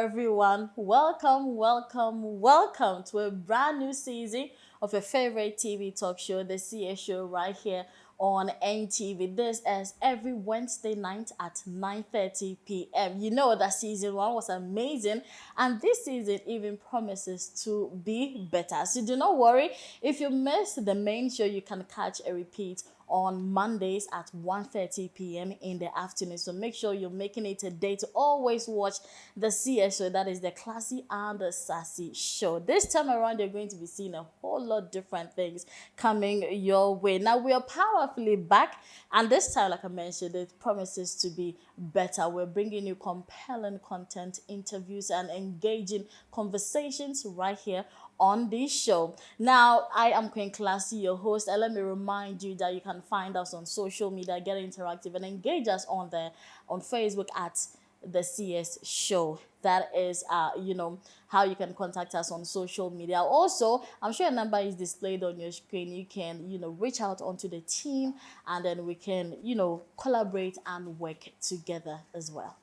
everyone. Welcome to a brand new season of your favorite TV talk show, the CS Show, right here on NTV. This is every Wednesday night at 9:30 p.m. You know that season one was amazing, and this season even promises to be better. So do not worry. If you missed the main show, you can catch a repeat on Mondays at 1:30 p.m. in the afternoon. So make sure you're making it a day to always watch the CS show, that is the classy and the sassy show. This time around, you're going to be seeing a whole lot different things coming your way. Now, we are powerfully back, and this time, like I mentioned, it promises to be better. We're bringing you compelling content, interviews, and engaging conversations right here on this show. Now, I am Queen Classy, your host, and let me remind you that you can find us on social media, get interactive, and engage us on Facebook at the CS Show. That is, how you can contact us on social media. Also, I'm sure a number is displayed on your screen. You can, reach out onto the team, and then we can, collaborate and work together as well.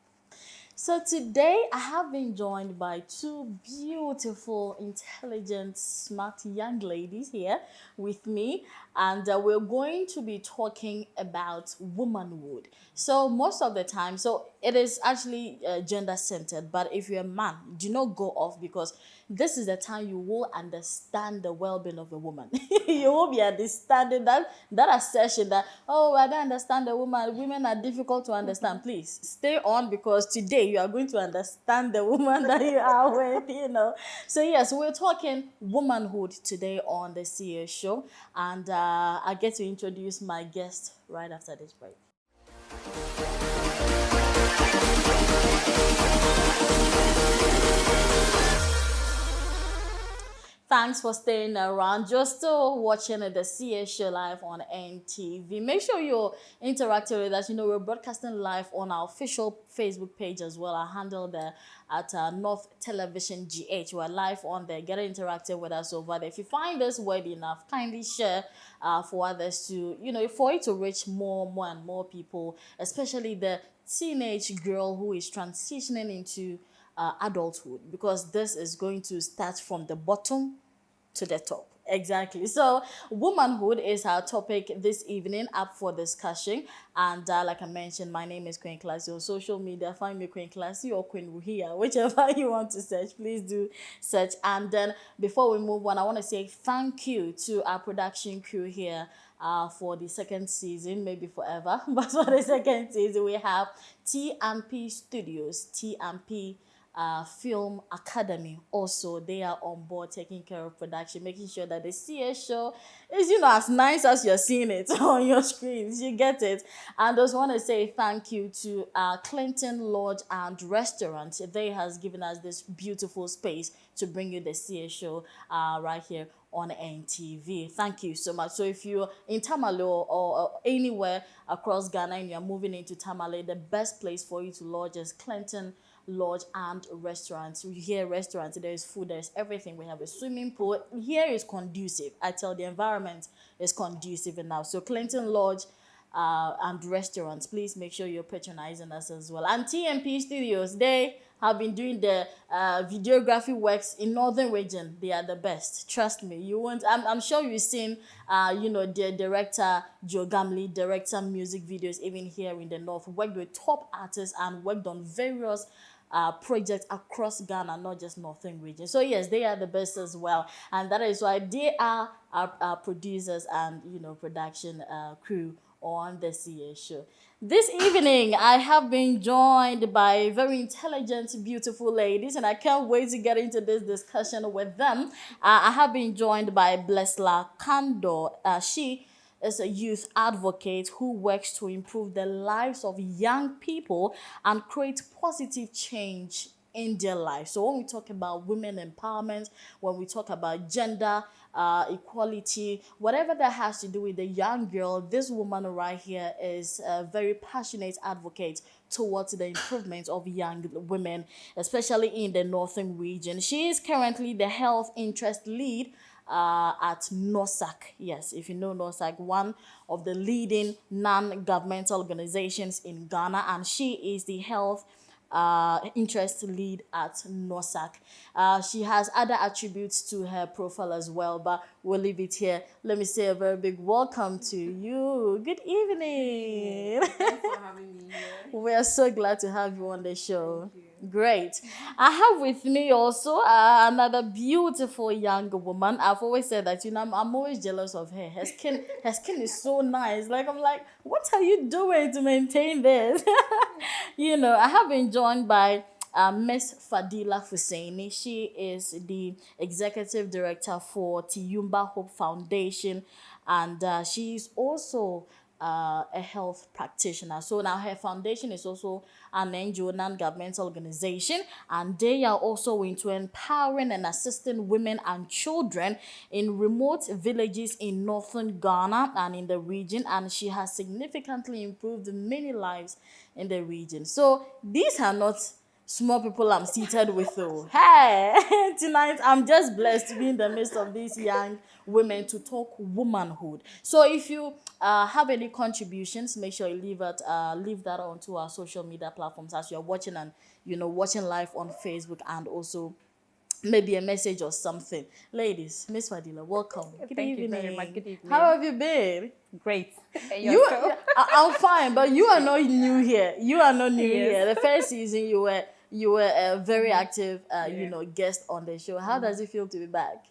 So today I have been joined by two beautiful, intelligent, smart young ladies here with me, and we're going to be talking about womanhood. So most of the time, so it is actually gender centered, but if you're a man, do not go off, because this is the time you will understand the well-being of a woman. You will be understanding that assertion that, oh, I don't understand the woman. Women are difficult to understand. Please stay on, because today you are going to understand the woman that you are with. So yes, we're talking womanhood today on the CS show, and I get to introduce my guest right after this break. Thanks for staying around. You're still watching the CS show live on NTV. Make sure you're interacting with us. We're broadcasting live on our official Facebook page as well. I handle there at North Television GH. We're live on there. Get interactive with us over there. If you find this worthy enough, kindly share for others to, for it to reach more and more people, especially the teenage girl who is transitioning into adulthood, because this is going to start from the bottom to the top. Exactly. So, womanhood is our topic this evening, up for discussion. And like I mentioned, my name is Queen Classy. On social media, find me Queen Classy or Queen Ruhia, whichever you want to search. Please do search. And then, before we move on, I want to say thank you to our production crew here. For the second season, maybe forever, but for the second season, we have TMP Studios, TMP Film Academy. Also, they are on board taking care of production, making sure that the CS show is, as nice as you're seeing it on your screens. You get it. And I just want to say thank you to Clinton Lodge and Restaurant. They has given us this beautiful space to bring you the CS show right here on NTV. Thank you so much. So if you're in Tamale or anywhere across Ghana and you're moving into Tamale, the best place for you to lodge is Clinton Lodge and Restaurants. You hear restaurants, there is food, there's everything. We have a swimming pool. Here is conducive. I tell the environment is conducive enough. So Clinton Lodge and Restaurants, please make sure you're patronizing us as well. And TMP Studios, they have been doing the videography works in Northern Region. They are the best. Trust me. You won't. I'm sure you've seen, the director Joe Gamley, director music videos, even here in the North. Worked with top artists and worked on various projects across Ghana, not just Northern Region. So yes, they are the best as well, and that is why they are our producers and production crew on the CA show. This evening, I have been joined by very intelligent, beautiful ladies, and I can't wait to get into this discussion with them. I have been joined by Blesla Kando. She is a youth advocate who works to improve the lives of young people and create positive change in their life. So when we talk about women empowerment, when we talk about gender equality, whatever that has to do with the young girl, this woman right here is a very passionate advocate towards the improvement of young women, especially in the Northern region. She is currently the health interest lead at NOSAC. Yes, if you know NOSAC, one of the leading non-governmental organizations in Ghana, and she is the health interest lead at NOSAC. She has other attributes to her profile as well, but we'll leave it here. Let me say a very big welcome to you. Good evening. Thanks for having me here. We are so glad to have you on the show. Great. I have with me also another beautiful young woman. I've always said that, I'm always jealous of her. Her skin is so nice. Like, I'm like, what are you doing to maintain this? I have been joined by Miss Fadila Fusaini. She is the executive director for Tiyumba Hope Foundation, and she's also a health practitioner. So now her foundation is also an NGO, non-governmental organization, and they are also into empowering and assisting women and children in remote villages in northern Ghana and in the region. And she has significantly improved many lives in the region. So these are not small people I'm seated with, though. Hey, tonight I'm just blessed to be in the midst of these young women to talk womanhood. So if you have any contributions, make sure you leave that onto our social media platforms as you're watching, and watching live on Facebook, and also maybe a message or something. Ladies, Miss Fadila, welcome. Good Thank evening. you very much. Good evening. How have you been? Great. I'm fine, but you are not new here. You are not new Yes. here. The first season you were a very active guest on the show. How does it feel to be back?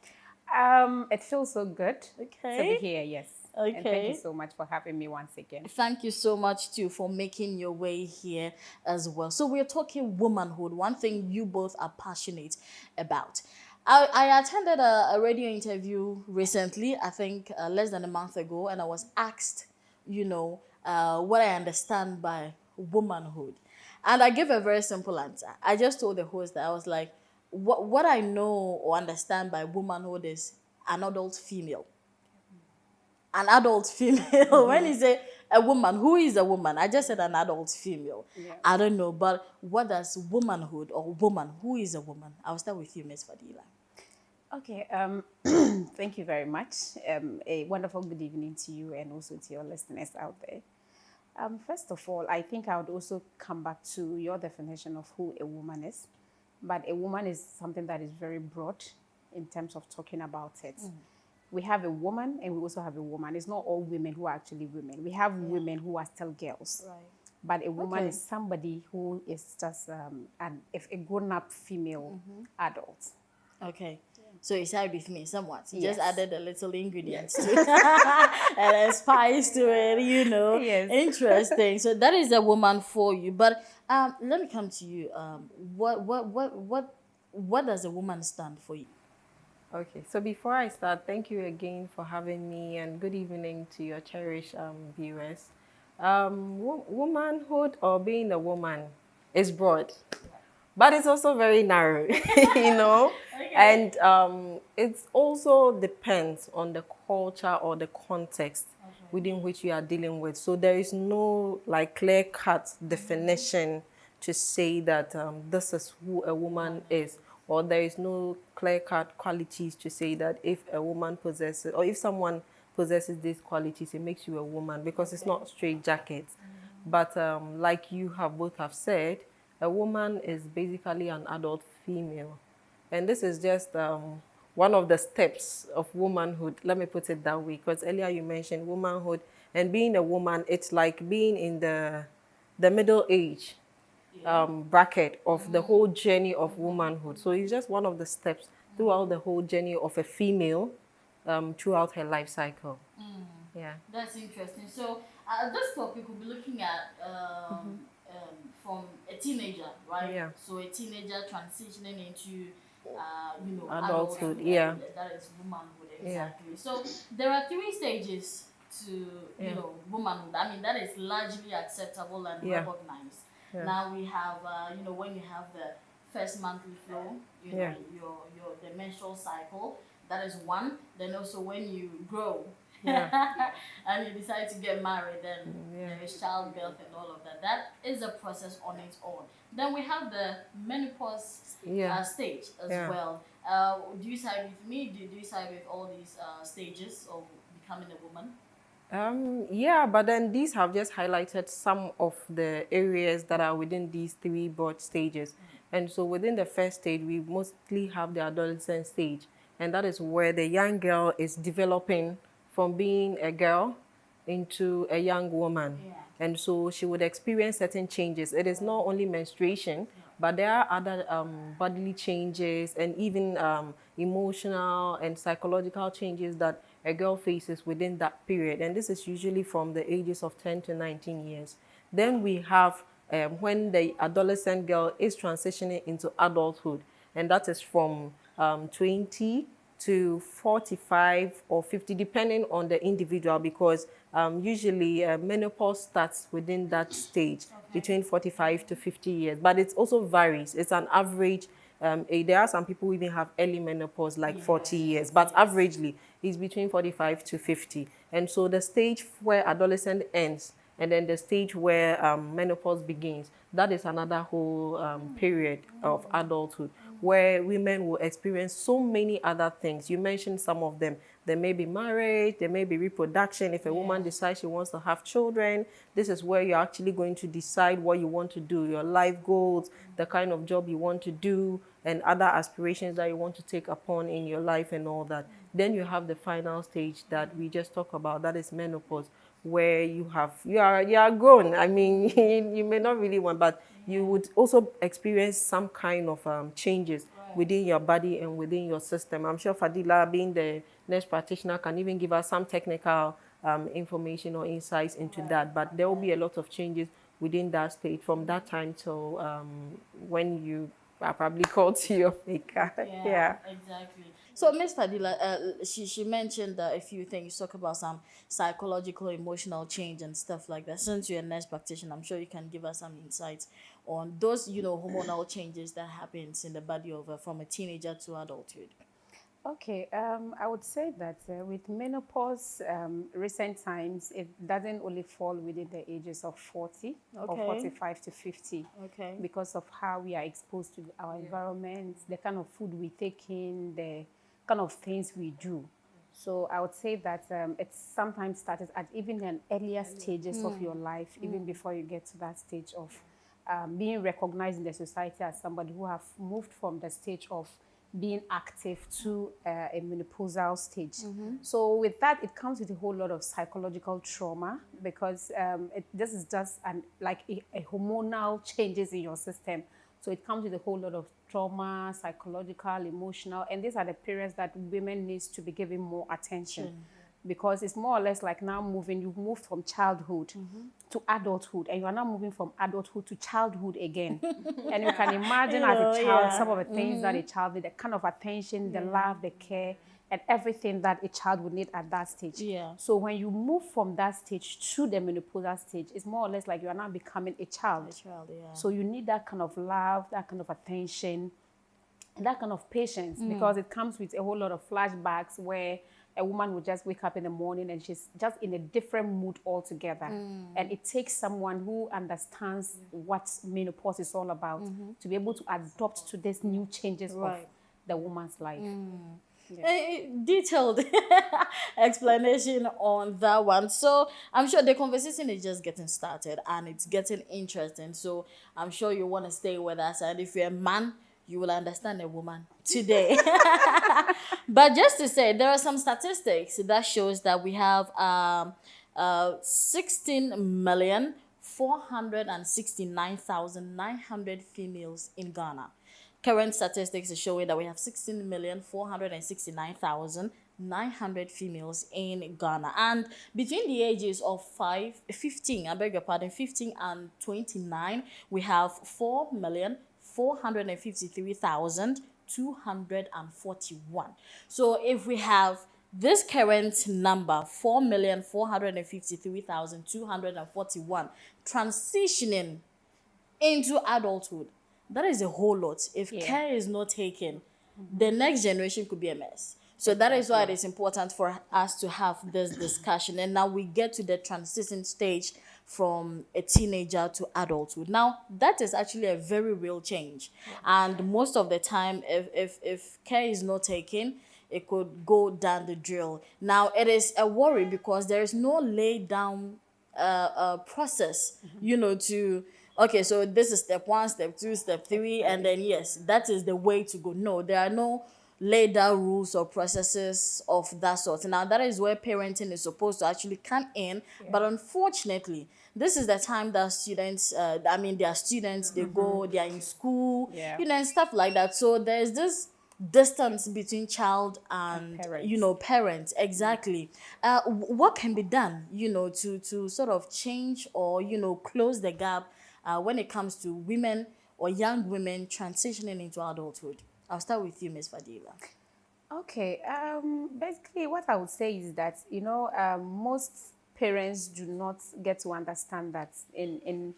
It feels so good to Okay. be here. Yes. Okay. And thank you so much for having me once again. Thank you so much too for making your way here as well. So we're talking womanhood, one thing you both are passionate about. I attended a radio interview recently, I think less than a month ago, and I was asked, what I understand by womanhood. And I gave a very simple answer. I just told the host that I was like, what I know or understand by womanhood is an adult female. An adult female. When you say a woman, who is a woman? I just said an adult female. Yeah. I don't know, but what does womanhood or woman? Who is a woman? I'll start with you, Miss Fadila. Okay. Thank you very much. A wonderful good evening to you and also to your listeners out there. First of all, I think I would also come back to your definition of who a woman is. But a woman is something that is very broad in terms of talking about it. We have a woman and we also have a woman. It's not all women who are actually women. We have women who are still girls. Right. But a woman is somebody who is just a grown-up female adult. Okay. So you side with me somewhat. You Yes. just added a little ingredients to it and a spice to it, Yes. Interesting. So that is a woman for you. But let me come to you. What does a woman stand for you? Okay, so before I start, thank you again for having me, and good evening to your cherished viewers. Womanhood or being a woman is broad, but it's also very narrow, and it also depends on the culture or the context within which you are dealing with. So there is no clear-cut definition to say that this is who a woman is. Or there is no clear-cut qualities to say that if a woman possesses, or if someone possesses these qualities, it makes you a woman, because it's not straight jackets. But like you both have said, a woman is basically an adult female. And this is just one of the steps of womanhood. Let me put it that way, because earlier you mentioned womanhood, and being a woman, it's like being in the middle age bracket of the whole journey of womanhood. So it's just one of the steps throughout the whole journey of a female throughout her life cycle. Yeah. That's interesting. So this topic we'll be looking at from a teenager, right? Yeah. So a teenager transitioning into Adulthood, adulthood, yeah. That is womanhood, exactly. So there are 3 stages to womanhood. I mean, that is largely acceptable and recognized. Yeah. Now we have when you have the first monthly flow, your the menstrual cycle, that is one. Then also when you grow and you decide to get married, then there is childbirth and all of that. That is a process on its own. Then we have the menopause stage as well. Do you side with me? Do you side with all these stages of becoming a woman? Yeah, but then these have just highlighted some of the areas that are within these three broad stages. And so within the first stage, we mostly have the adolescent stage. And that is where the young girl is developing from being a girl into a young woman. Yeah. And so she would experience certain changes. It is not only menstruation, but there are other bodily changes and even emotional and psychological changes that a girl faces within that period. And this is usually from the ages of 10 to 19 years. Then we have when the adolescent girl is transitioning into adulthood, and that is from 20 to 45 or 50, depending on the individual, because usually menopause starts within that stage, between 45 to 50 years. But it also varies. It's an average. There are some people who even have early menopause, like 40 years, but averagely, it's between 45 to 50. And so the stage where adolescent ends, and then the stage where menopause begins, that is another whole period of adulthood where women will experience so many other things. You mentioned some of them. There may be marriage, there may be reproduction. If a woman decides she wants to have children, this is where you're actually going to decide what you want to do, your life goals, the kind of job you want to do, and other aspirations that you want to take upon in your life and all that. Then you have the final stage that we just talked about, that is menopause, where you are grown. I mean, you may not really want, but you would also experience some kind of changes within your body and within your system. I'm sure Fadila, being the nurse practitioner, can even give us some technical information or insights into that. But there will be a lot of changes within that state from that time till when you are probably called to your maker. Yeah. Exactly. So Miss Fadila, she mentioned a few things. Talk about some psychological, emotional change and stuff like that. Since you're a nurse practitioner, I'm sure you can give us some insights on those, hormonal changes that happens in the body of from a teenager to adulthood. Okay, I would say that with menopause, recent times, it doesn't only fall within the ages of 40 or 45 to 50 because of how we are exposed to our environment, the kind of food we take in, the kind of things we do. So I would say that it's sometimes started at even an earlier stages of your life, even before you get to that stage of being recognized in the society as somebody who have moved from the stage of being active to a menopausal stage. So with that, it comes with a whole lot of psychological trauma because this is just a hormonal changes in your system. So it comes with a whole lot of trauma, psychological, emotional, and these are the periods that women needs to be given more attention. Because it's more or less like now you've moved from childhood to adulthood, and you are now moving from adulthood to childhood again. And you can imagine as a child, some of the things that a child need, the kind of attention, the love, the care, and everything that a child would need at that stage. So when you move from that stage to the menopausal stage, it's more or less like you are now becoming a child. So you need that kind of love, that kind of attention, and that kind of patience, because it comes with a whole lot of flashbacks where a woman will just wake up in the morning and she's just in a different mood altogether. And it takes someone who understands what menopause is all about to be able to adopt to these new changes of the woman's life. Detailed explanation on that one. So I'm sure the conversation is just getting started and it's getting interesting. So I'm sure you want to stay with us. And if you're a man, you will understand a woman today. But just to say, there are some statistics that shows that we have 16,469,900 females in Ghana. Current statistics are showing that we have 16,469,900 females in Ghana. And between the ages of 15 and 29, we have 4,453,241. So if we have this current number, 4,453,241, transitioning into adulthood, that is a whole lot. If care is not taken, the next generation could be a mess. So that is why it is important for us to have this discussion. And now we get to the transition stage from a teenager to adulthood. Now, that is actually a very real change. And most of the time, if care is not taken, it could go down the drill. Now, it is a worry because there is no laid down process, to, okay, so this is step 1, step 2, step 3, and then yes, that is the way to go. No, there are no laid down rules or processes of that sort. Now, that is where parenting is supposed to actually come in, but unfortunately, this is the time that students, they are students, they go, they are in school, Yeah. and stuff like that. So there's this distance between child and parents. parents. Exactly. What can be done, to sort of change or, close the gap when it comes to women or young women transitioning into adulthood? I'll start with you, Ms. Fadila. Okay. Basically, what I would say is that, most parents do not get to understand that in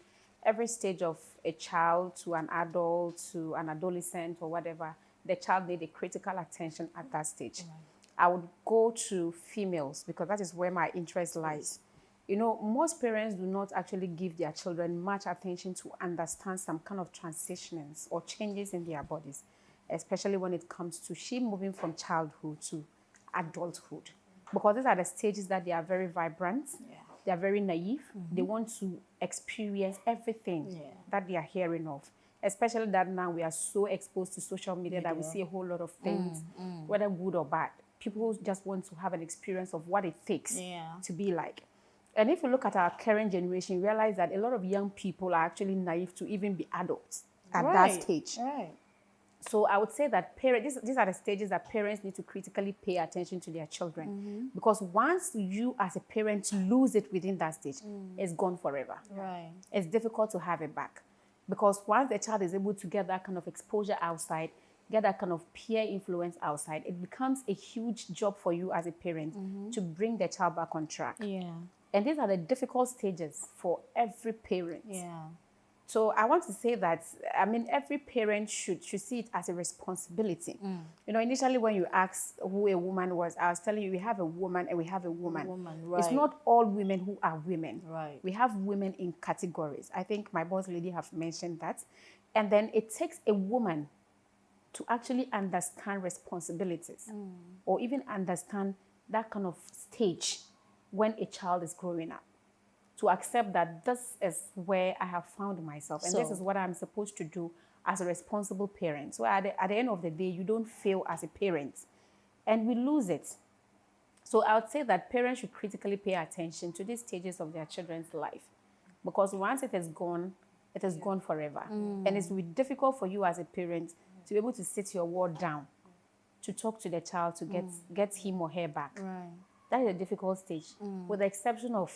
every stage of a child to an adult to an adolescent or whatever, the child needs a critical attention at that stage. I would go to females because that is where my interest lies. Most parents do not actually give their children much attention to understand some kind of transitions or changes in their bodies, especially when it comes to she moving from childhood to adulthood. Because these are the stages that they are very vibrant, they are very naive, they want to experience everything that they are hearing of. Especially that now we are so exposed to social media that we see a whole lot of things, whether good or bad. People just want to have an experience of what it takes to be like. And if you look at our current generation, you realize that a lot of young people are actually naive to even be adults at that stage. Right. So I would say that these are the stages that parents need to critically pay attention to their children. Because once you as a parent lose it within that stage, it's gone forever. Right. It's difficult to have it back. Because once the child is able to get that kind of exposure outside, get that kind of peer influence outside, it becomes a huge job for you as a parent to bring the child back on track. Yeah. And these are the difficult stages for every parent. Yeah. So I want to say that, every parent should see it as a responsibility. Initially when you asked who a woman was, I was telling you we have a woman and we have a woman. Right. It's not all women who are women. Right. We have women in categories. I think my boss lady have mentioned that. And then it takes a woman to actually understand responsibilities or even understand that kind of stage when a child is growing up. To accept that this is where I have found myself and this is what I'm supposed to do as a responsible parent. So at the end of the day, you don't fail as a parent and we lose it. So I would say that parents should critically pay attention to these stages of their children's life because once it is gone forever. And it's really difficult for you as a parent to be able to sit your word down, to talk to the child, to get him or her back. Right. That is a difficult stage, with the exception of,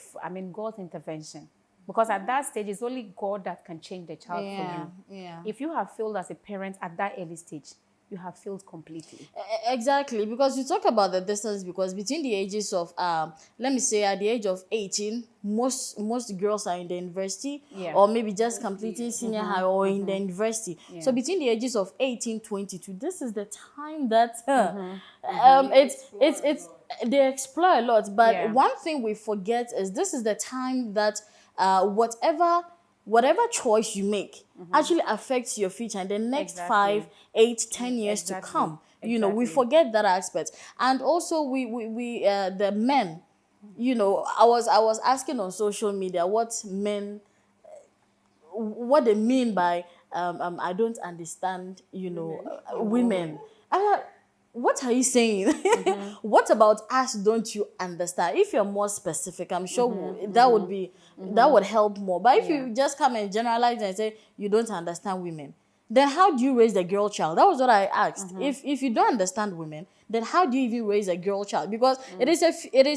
God's intervention. Because at that stage, it's only God that can change the child for you. Yeah. If you have failed as a parent at that early stage, you have failed completely. Exactly, because you talk about the distance because between the ages of, let me say at the age of 18, most girls are in the university or maybe just completing senior high or in the university. So between the ages of 18, 22, this is the time that it's they explore a lot. But one thing we forget is this is the time that whatever choice you make actually affects your future in the next 5, 8, 10 years to come. We forget that aspect. And also we the men, I was asking on social media what they mean by I don't understand, women. I'm like, what are you saying? What about us don't you understand? If you're more specific, I'm sure that would be that would help more. But if you just come and generalize and say you don't understand women, then how do you raise a girl child? That was what I asked. If you don't understand women, then how do you even raise a girl child? Because it is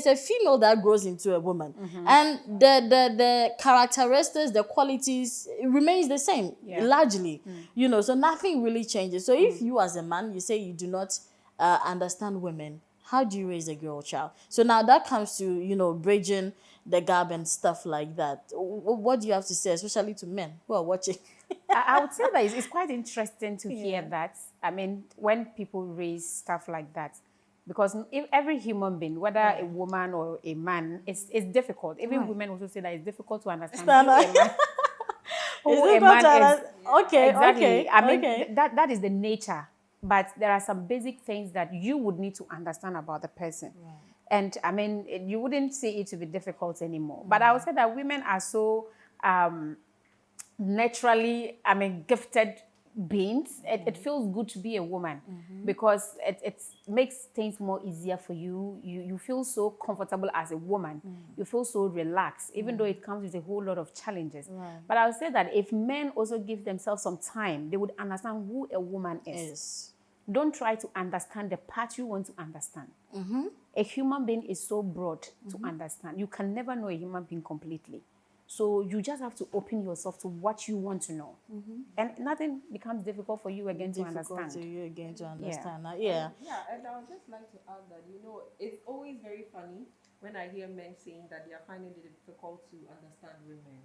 a female that grows into a woman, and the characteristics, the qualities remains the same largely. So nothing really changes. So if you as a man, you say you do not understand women, how do you raise a girl child? So now that comes to bridging the gap and stuff like that. What do you have to say, especially to men who are watching? I would say that it's quite interesting to hear that. When people raise stuff like that, because if every human being, whether a woman or a man, it's difficult. Even women also say that it's difficult to understand who a man is. Okay, exactly. okay. That is the nature but there are some basic things that you would need to understand about the person. Right. And I mean, you wouldn't see it to be difficult anymore. But I would say that women are so naturally, I mean, gifted beings. It feels good to be a woman because it makes things more easier for you. You feel so comfortable as a woman. You feel so relaxed, even though it comes with a whole lot of challenges. Right. But I would say that if men also give themselves some time, they would understand who a woman is. Don't try to understand the part you want to understand. A human being is so broad to understand. You can never know a human being completely. So you just have to open yourself to what you want to know. And nothing becomes difficult for you again to understand. Yeah. Yeah, and I would just like to add that, it's always very funny when I hear men saying that they are finding it difficult to understand women.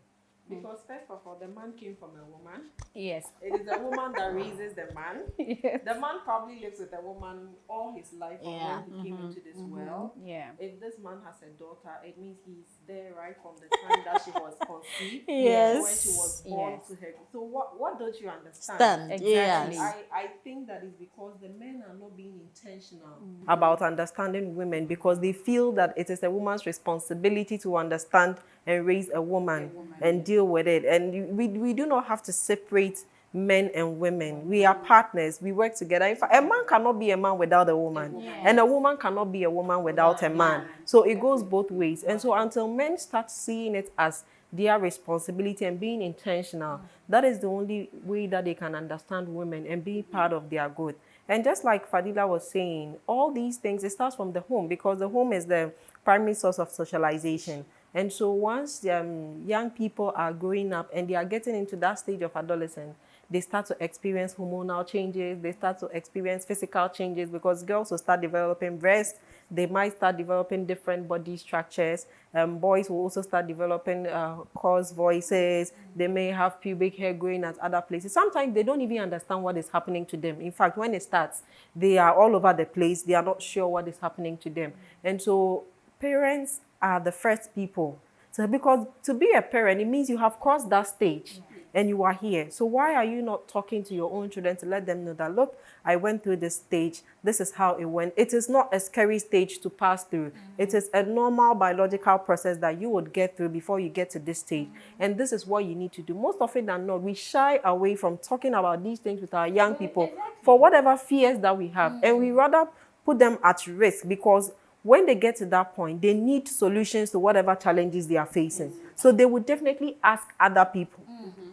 Because first of all, the man came from a woman. Yes. It is the woman that raises the man. Yes. The man probably lives with a woman all his life when he came into this world. Yeah. If this man has a daughter, it means he's there right from the time that she was conceived. Yes. When she was born to her. So what don't you understand? Exactly. Yes. I think that is because the men are not being intentional about understanding women, because they feel that it is a woman's responsibility to understand and raise a woman and deal with it. And we do not have to separate men and women. We are partners. We work together. In fact, a man cannot be a man without a woman. And a woman cannot be a woman without a man. So it goes both ways. And so until men start seeing it as their responsibility and being intentional, that is the only way that they can understand women and be part of their growth. And just like Fadila was saying, all these things, it starts from the home, because the home is the primary source of socialization. And so once young people are growing up and they are getting into that stage of adolescence, they start to experience hormonal changes, they start to experience physical changes, because girls will start developing breasts, they might start developing different body structures. Boys will also start developing coarse voices. They may have pubic hair growing at other places. Sometimes they don't even understand what is happening to them. In fact, when it starts, they are all over the place. They are not sure what is happening to them. And so parents are the first people. So because to be a parent, it means you have crossed that stage and you are here. So why are you not talking to your own children to let them know that, look, I went through this stage. This is how it went. It is not a scary stage to pass through. It is a normal biological process that you would get through before you get to this stage. And this is what you need to do. Most often than not, we shy away from talking about these things with our young people for whatever fears that we have. And we rather put them at risk, because when they get to that point, they need solutions to whatever challenges they are facing. So they would definitely ask other people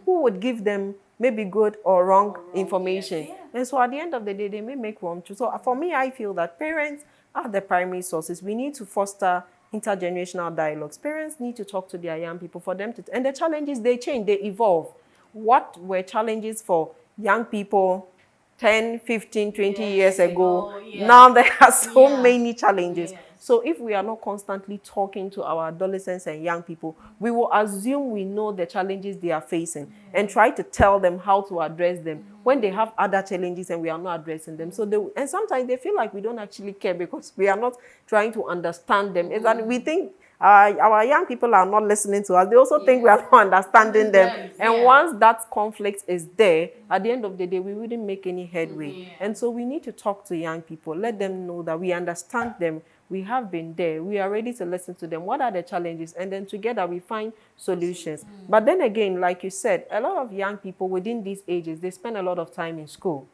who would give them maybe good or wrong information. Yes. And so at the end of the day, they may make wrong choices. So for me, I feel that parents are the primary sources. We need to foster intergenerational dialogues. Parents need to talk to their young people for them to, and the challenges, they change, they evolve. What were challenges for young people 10, 15, 20 years ago? Now there are so many challenges. So if we are not constantly talking to our adolescents and young people, we will assume we know the challenges they are facing and try to tell them how to address them when they have other challenges and we are not addressing them. So and sometimes they feel like we don't actually care because we are not trying to understand them. It's that we think our young people are not listening to us. They also think we are not understanding them. And once that conflict is there, at the end of the day, we wouldn't make any headway. And so we need to talk to young people, let them know that we understand them. We have been there. We are ready to listen to them. What are the challenges? And then together we find solutions. But then again, like you said, a lot of young people within these ages, they spend a lot of time in school.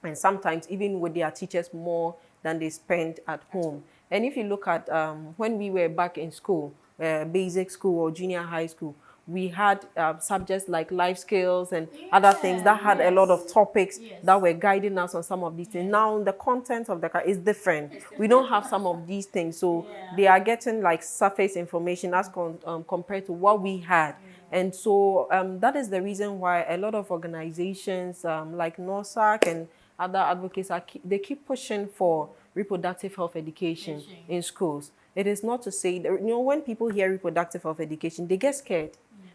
And sometimes even with their teachers more than they spend at home. And if you look at when we were back in school, basic school or junior high school, we had subjects like life skills and other things that had a lot of topics that were guiding us on some of these things. Now, the content of the car is different. We don't have some of these things. So they are getting like surface information as compared to what we had. And so that is the reason why a lot of organizations like NORSAC and other advocates, they keep pushing for reproductive health education in schools. It is not to say, when people hear reproductive health education, they get scared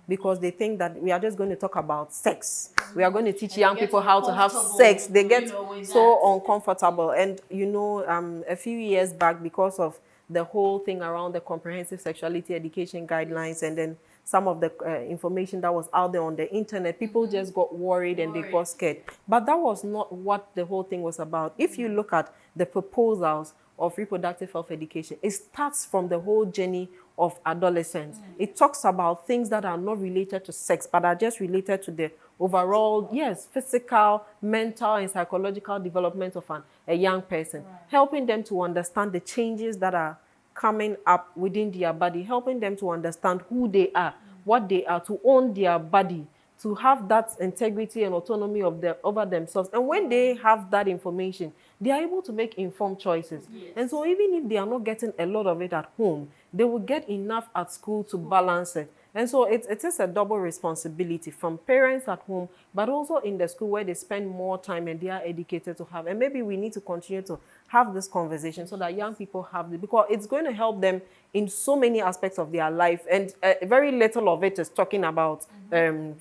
because they think that we are just going to talk about sex. We are going to teach young people how to have sex. They get so uncomfortable. And, a few years back, because of the whole thing around the comprehensive sexuality education guidelines and then some of the information that was out there on the internet, people just got worried and they got scared. But that was not what the whole thing was about. If you look at the proposals of reproductive health education, it starts from the whole journey of adolescence. It talks about things that are not related to sex, but are just related to the overall, physical, mental, and psychological development of a young person, helping them to understand the changes that are coming up within their body, helping them to understand who they are, what they are, to own their body, to have that integrity and autonomy over themselves. And when they have that information, they are able to make informed choices. And so even if they are not getting a lot of it at home, they will get enough at school to balance it. And so it is a double responsibility from parents at home, but also in the school where they spend more time and they are educated to have. And maybe we need to continue to have this conversation so that young people have it, because it's going to help them in so many aspects of their life. And very little of it is talking about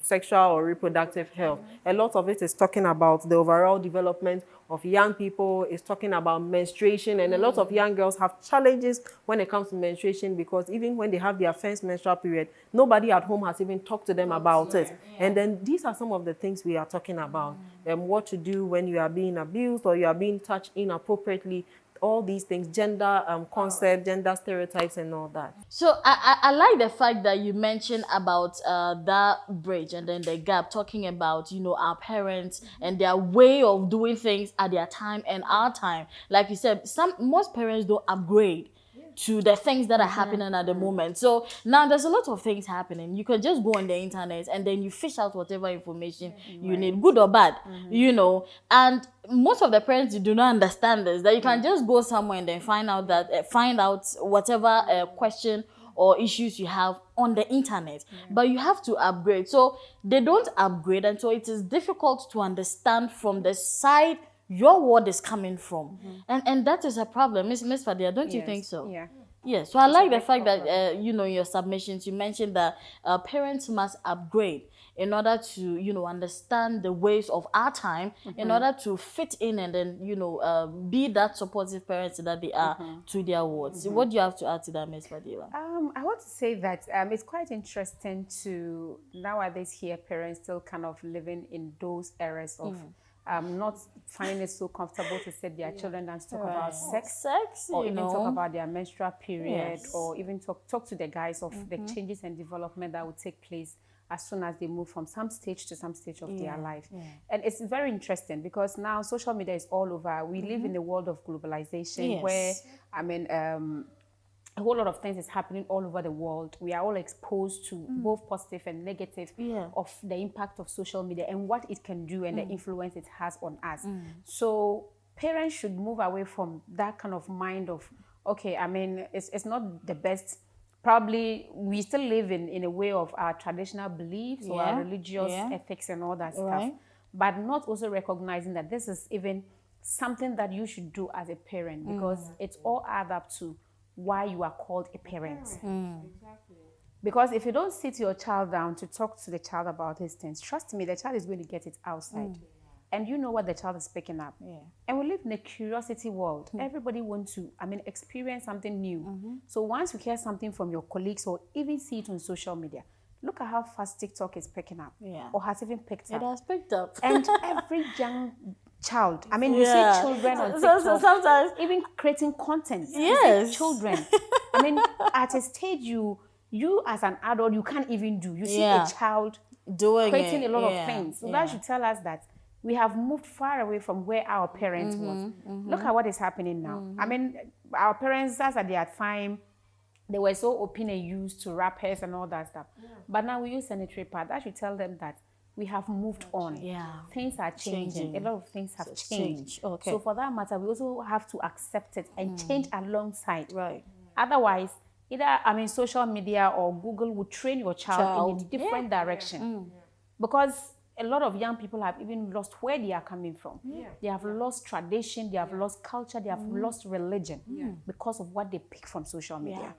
sexual or reproductive health. A lot of it is talking about the overall development of young people, is talking about menstruation, and a lot of young girls have challenges when it comes to menstruation, because even when they have their first menstrual period, nobody at home has even talked to them about it. And then these are some of the things we are talking about. What to do when you are being abused or you are being touched inappropriately, all these things, gender concept, gender stereotypes and all that. So I like the fact that you mentioned about that bridge and then the gap, talking about, our parents and their way of doing things at their time and our time. Like you said, most parents don't upgrade to the things that are happening at the moment. So now there's a lot of things happening. You can just go on the internet and then you fish out whatever information you need, good or bad, and most of the parents do not understand this, that you can just go somewhere and then find out whatever question or issues you have on the internet, but you have to upgrade. So they don't upgrade, and so it is difficult to understand from the side your word is coming from. And that is a problem. Miss Fadia, don't you think so? Yeah. Yeah, so I like the fact that, in your submissions, you mentioned that parents must upgrade in order to, understand the ways of our time, in order to fit in and then, be that supportive parents that they are to their wards. What do you have to add to that, Ms. Fadila? I want to say that it's quite interesting to nowadays hear parents still kind of living in those eras of not finding it so comfortable to set their children down to talk about sex, or even talk about their menstrual period, or even talk to the guys of the changes and development that will take place as soon as they move from some stage to some stage of their life. And it's very interesting because now social media is all over. We live in the world of globalization where, a whole lot of things is happening all over the world. We are all exposed to both positive and negative of the impact of social media and what it can do and the influence it has on us. So parents should move away from that kind of mind of, okay, it's not the best. Probably we still live in a way of our traditional beliefs or our religious ethics and all that stuff, but not also recognizing that this is even something that you should do as a parent, because it's all add up to why you are called a parent. Exactly. Because if you don't sit your child down to talk to the child about these things, trust me, the child is going to get it outside. And you know what the child is picking up. And we live in a curiosity world. Everybody wants to, experience something new. So once you hear something from your colleagues or even see it on social media, look at how fast TikTok is picking up, or has even picked up. It has picked up. And every young child, you see children on TikTok, so sometimes even creating content. Yes. You see children. At a stage you as an adult, you can't even do. You see a child doing creating a lot of things. So that should tell us that we have moved far away from where our parents was. Look at what is happening now. Our parents, as at their time, they were so open and used to rappers and all that stuff. But now we use sanitary pad. That should tell them that we have moved on. Things are changing. A lot of things have changed. Okay. So for that matter, we also have to accept it and change alongside. Otherwise, either social media or Google will train your child in a different direction. Because a lot of young people have even lost where they are coming from. They have lost tradition, they have lost culture, they have lost religion because of what they pick from social media.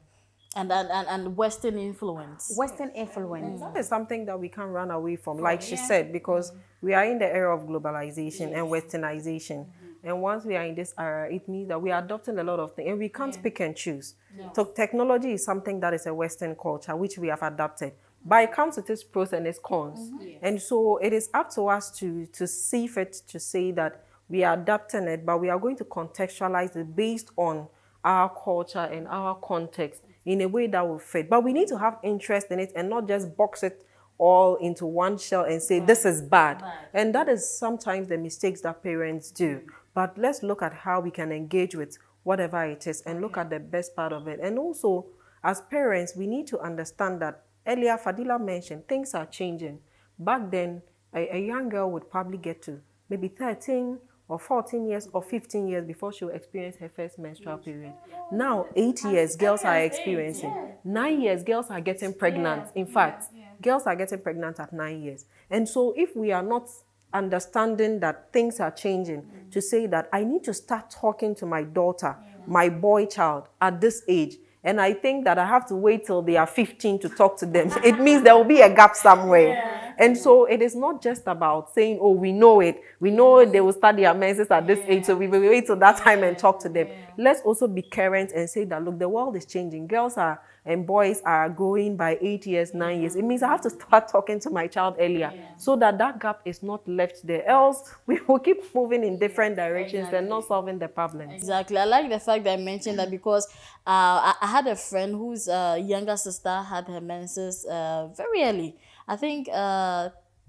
And Western influence. That is something that we can't run away from, like she said, because we are in the era of globalization and westernization. And once we are in this era, it means that we are adopting a lot of things and we can't pick and choose. So technology is something that is a Western culture, which we have adopted. But it comes with its pros and its cons. And so it is up to us to see fit to say that we are adapting it, but we are going to contextualize it based on our culture and our context in a way that will fit. But we need to have interest in it and not just box it all into one shell and say, this is bad. And that is sometimes the mistakes that parents do. But let's look at how we can engage with whatever it is and look at the best part of it. And also, as parents, we need to understand that earlier, Fadila mentioned, things are changing. Back then, a young girl would probably get to maybe 13 or 14 years or 15 years before she will experience her first menstrual period. Now, 8 years, girls are experiencing. 9 years, girls are getting pregnant. In fact, girls are getting pregnant at 9 years. And so if we are not understanding that things are changing, to say that I need to start talking to my daughter, my boy child at this age, and I think that I have to wait till they are 15 to talk to them. It means there will be a gap somewhere. And so it is not just about saying, oh, we know it. We know they will start their menses at this age, so we will wait till that time and talk to them. Let's also be current and say that, look, the world is changing. Girls are and boys are growing by 8 years, 9 years. It means I have to start talking to my child earlier so that that gap is not left there. Else, we will keep moving in different directions and not solving the problem. Exactly. I like the fact that I mentioned that because I had a friend whose younger sister had her menses very early. I think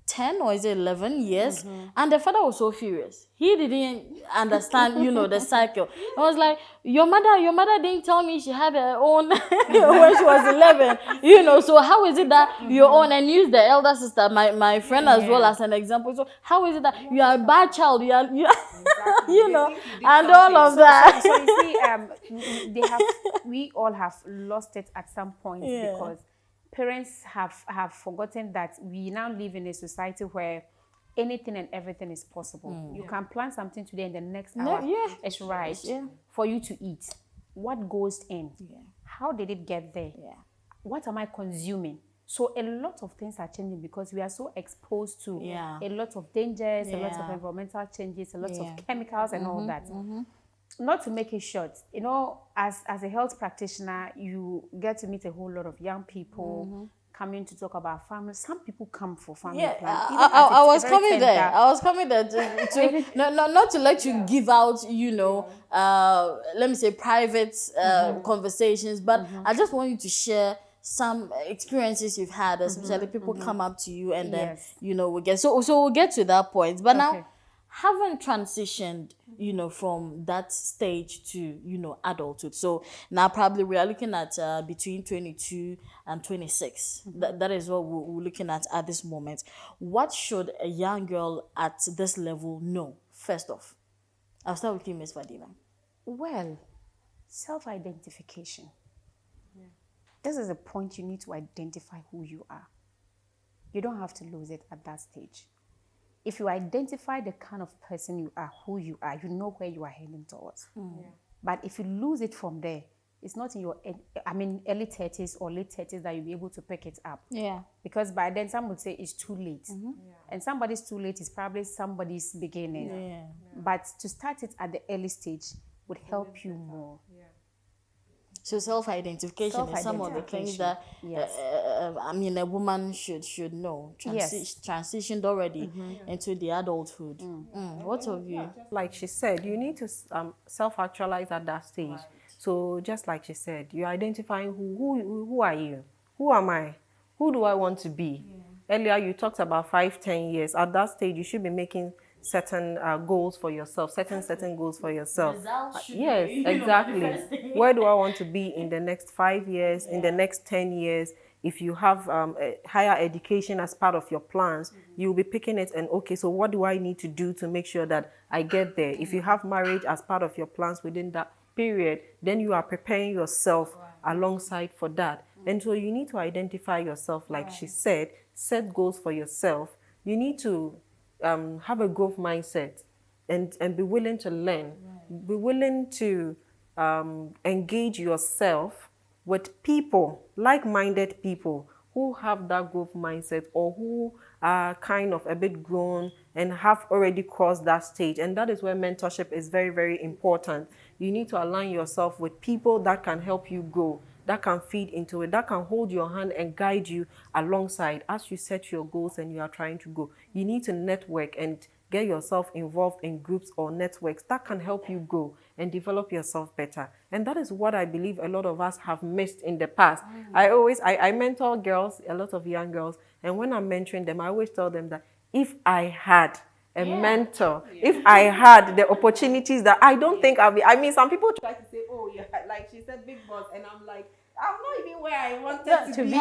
10 or is it 11 years, and the father was so furious. He didn't understand, the cycle. I was like, your mother didn't tell me she had her own when she was 11, so how is it that your own, and use the elder sister, my friend as well as an example. So how is it that you are a bad child, you are and all of that. So you see, we all have lost it at some point because parents have forgotten that we now live in a society where anything and everything is possible. You can plan something today and the next hour it's right for you to eat. What goes in? How did it get there? What am I consuming? So a lot of things are changing because we are so exposed to a lot of dangers, a lot of environmental changes, a lot of chemicals and all that. Not to make it short, as a health practitioner, you get to meet a whole lot of young people coming to talk about family. Some people come for family planning. I was coming there. I was coming there to not to let you give out, let me say private conversations, but I just want you to share some experiences you've had, especially people come up to you and then we get so we'll get to that point. But now, having transitioned, from that stage to, adulthood. So now probably we are looking at between 22 and 26. That is what we're looking at this moment. What should a young girl at this level know, first off? I'll start with you, Ms. Fadila. Well, self-identification. This is a point you need to identify who you are. You don't have to lose it at that stage. If you identify the kind of person you are, who you are, you know where you are heading towards. But if you lose it from there, it's not in your, early 30s or late 30s that you'll be able to pick it up. Because by then, some would say it's too late. And somebody's too late is probably somebody's beginning. But to start it at the early stage would help you more. So self-identification is some of the things that a woman should know. Transitioned already into the adulthood. What of you? Like she said, you need to self-actualize at that stage. So just like she said, you're identifying who are you? Who am I? Who do I want to be? Earlier you talked about 5-10 years. At that stage, you should be making certain goals for yourself, certain goals for yourself. Yes, exactly. Where do I want to be in the next 5 years, in the next 10 years? If you have higher education as part of your plans, you'll be picking it and, okay, so what do I need to do to make sure that I get there? If you have marriage as part of your plans within that period, then you are preparing yourself alongside for that. And so you need to identify yourself, like she said, set goals for yourself. You need to have a growth mindset and be willing to learn. Be willing to engage yourself with people, like-minded people who have that growth mindset or who are kind of a bit grown and have already crossed that stage. And that is where mentorship is very, very important. You need to align yourself with people that can help you grow, that can feed into it, that can hold your hand and guide you alongside as you set your goals and you are trying to go. You need to network and get yourself involved in groups or networks that can help you grow and develop yourself better. And that is what I believe a lot of us have missed in the past. I mentor girls, a lot of young girls, and when I'm mentoring them, I always tell them that if I had a mentor, if I had the opportunities that I don't think I'll be, I mean, some people try to say, oh, yeah, like she said, big boss, and I'm like, I'm not even where I wanted to be.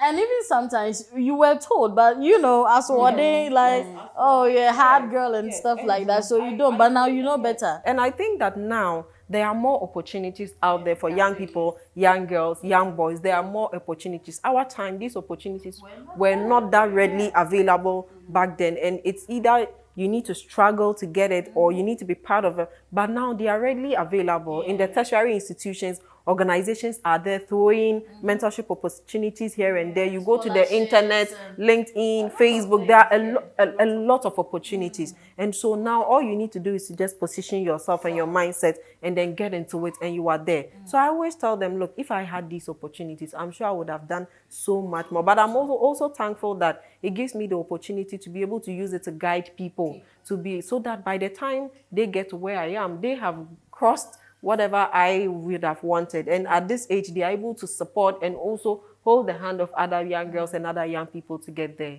And even sometimes you were told, but you know, as what they like, oh yeah, hard girl and stuff like that. So you don't, but now you know better. And I think that now there are more opportunities out there for young people, young girls, young boys. There are more opportunities. Our time, these opportunities were not that readily available back then. And it's either you need to struggle to get it or you need to be part of it. But now they are readily available in the tertiary institutions. Organizations are there throwing mentorship opportunities here and there. You go to the internet, LinkedIn, Facebook, there are a lot of opportunities. And so now all you need to do is to just position yourself and your mindset and then get into it and you are there. So I always tell them, look, if I had these opportunities, I'm sure I would have done so much more. But I'm also thankful that it gives me the opportunity to be able to use it to guide people to be, so that by the time they get to where I am, they have crossed whatever I would have wanted. And at this age, they are able to support and also hold the hand of other young girls and other young people to get there.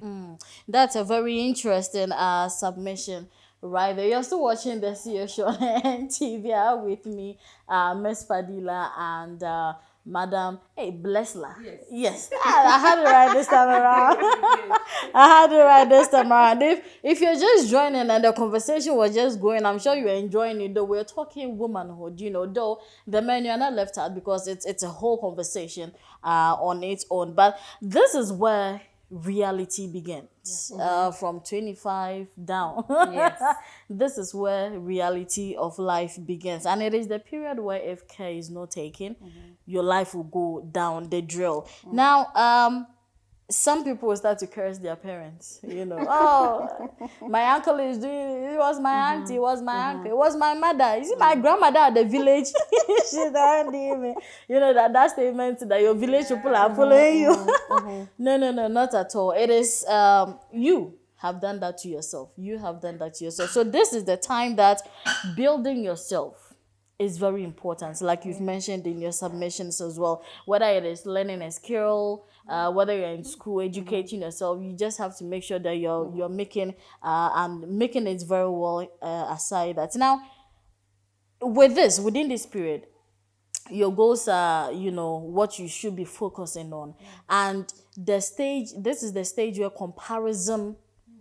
That's a very interesting submission right there. You're still watching the CS Show on TV with me, Miss Fadila and Madam, hey, Blessla. Yes. I had it right this time around. I had it right this time around. If you're just joining and the conversation was just going, I'm sure you're enjoying it. Though we're talking womanhood, you know, though the men, you're not left out because it's a whole conversation on its own. But this is where reality begins. From 25 down. This is where reality of life begins, and it is the period where if care is not taken, your life will go down the drill. Now some people will start to curse their parents, you know. Oh, my uncle is doing it. It was my auntie, it was my uncle, it was my mother. You see, my grandmother at the village, she's not me. You know, that statement that your village people are following you. No, not at all. It is you have done that to yourself. You have done that to yourself. So this is the time that building yourself is very important, like you've mentioned in your submissions as well. Whether it is learning a skill, whether you're in school, educating yourself, you just have to make sure that you're making and making it very well aside that. Now, within this period, your goals are, you know, what you should be focusing on. And this is the stage where comparison,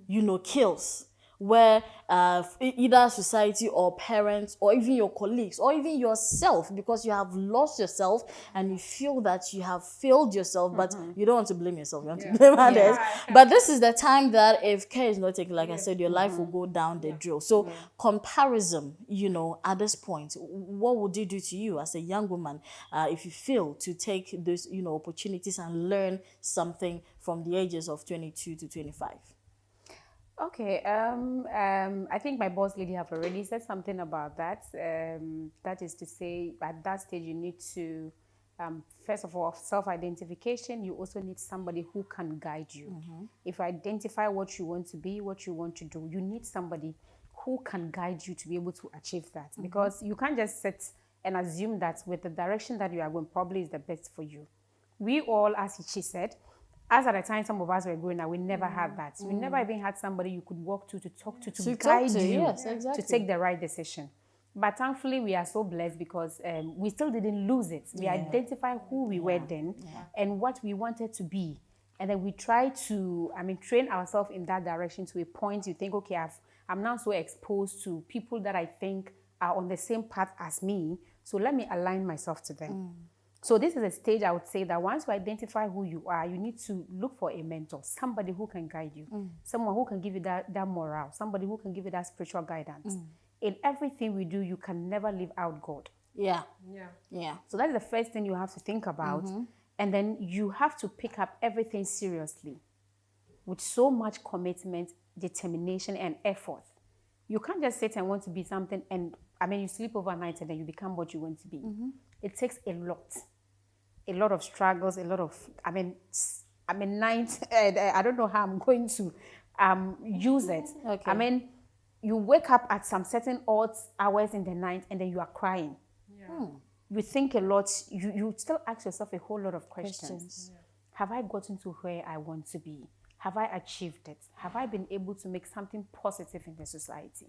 you know, kills. Where either society or parents or even your colleagues or even yourself, because you have lost yourself and you feel that you have failed yourself, but you don't want to blame yourself, you want to blame others. But this is the time that if care is not taken, like I said, your life will go down the drill. So comparison, you know, at this point, what would it do to you as a young woman if you fail to take those, you know, opportunities and learn something from the ages of 22 to 25? Okay, I think my boss lady have already said something about that. That is to say, at that stage, you need to, first of all, self-identification. You also need somebody who can guide you. If you identify what you want to be, what you want to do, you need somebody who can guide you to be able to achieve that. Because you can't just sit and assume that with the direction that you are going, probably is the best for you. We all, as she said, as at the time some of us were growing up, we never had that. We never even had somebody you could walk to talk to guide you to take the right decision. But thankfully, we are so blessed because we still didn't lose it. We identified who we were then and what we wanted to be. And then we try to, train ourselves in that direction to a point you think, okay, I'm now so exposed to people that I think are on the same path as me. So let me align myself to them. So this is a stage I would say that once you identify who you are, you need to look for a mentor, somebody who can guide you, someone who can give you that morale, somebody who can give you that spiritual guidance. In everything we do, you can never leave out God. Yeah. So that's the first thing you have to think about. And then you have to pick up everything seriously with so much commitment, determination, and effort. You can't just sit and want to be something and, you sleep overnight and then you become what you want to be. It takes a lot of struggles, a lot of, night, I don't know how I'm going to use it. Okay. You wake up at some certain odd hours in the night and then you are crying. You think a lot, you still ask yourself a whole lot of questions. Have I gotten to where I want to be? Have I achieved it? Have I been able to make something positive in the society?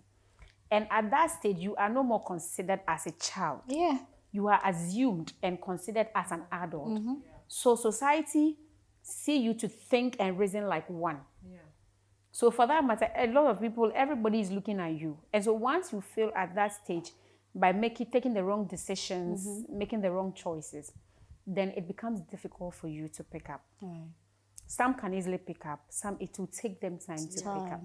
And at that stage, you are no more considered as a child. Yeah. You are assumed and considered as an adult. So society see you to think and reason like one. So for that matter, a lot of people, everybody is looking at you. And so once you feel at that stage, by taking the wrong decisions, making the wrong choices, then it becomes difficult for you to pick up. Some can easily pick up. Some, it will take them time to pick up.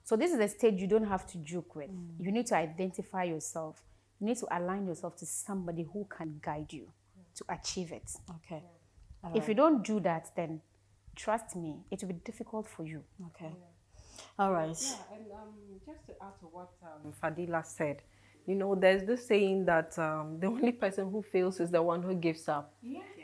So this is a stage you don't have to joke with. You need to identify yourself. You need to align yourself to somebody who can guide you to achieve it. Okay. If you don't do that, then trust me, it will be difficult for you. Okay. All right. Yeah, and just to add to what Fadila said, there's this saying that the only person who fails is the one who gives up.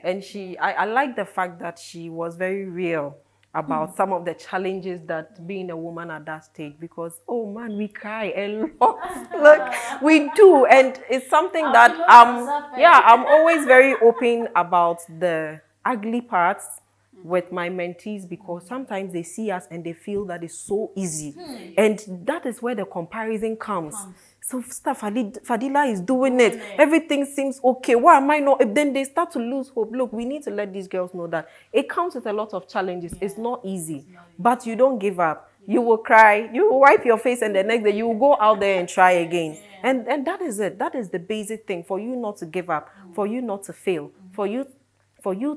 And I like the fact that she was very real about some of the challenges that being a woman at that stage, because, oh man, we cry a lot. Look, we do. And it's something that, I'm always very open about the ugly parts with my mentees, because sometimes they see us and they feel that it's so easy. And that is where the comparison comes. So Fadila is doing it. Everything seems okay. Why am I not? Then they start to lose hope. Look, we need to let these girls know that it comes with a lot of challenges. It's not easy. But you don't give up. You will cry. You will wipe your face, and the next day you will go out there and try again. And that is it. That is the basic thing, for you not to give up, for you not to fail, for you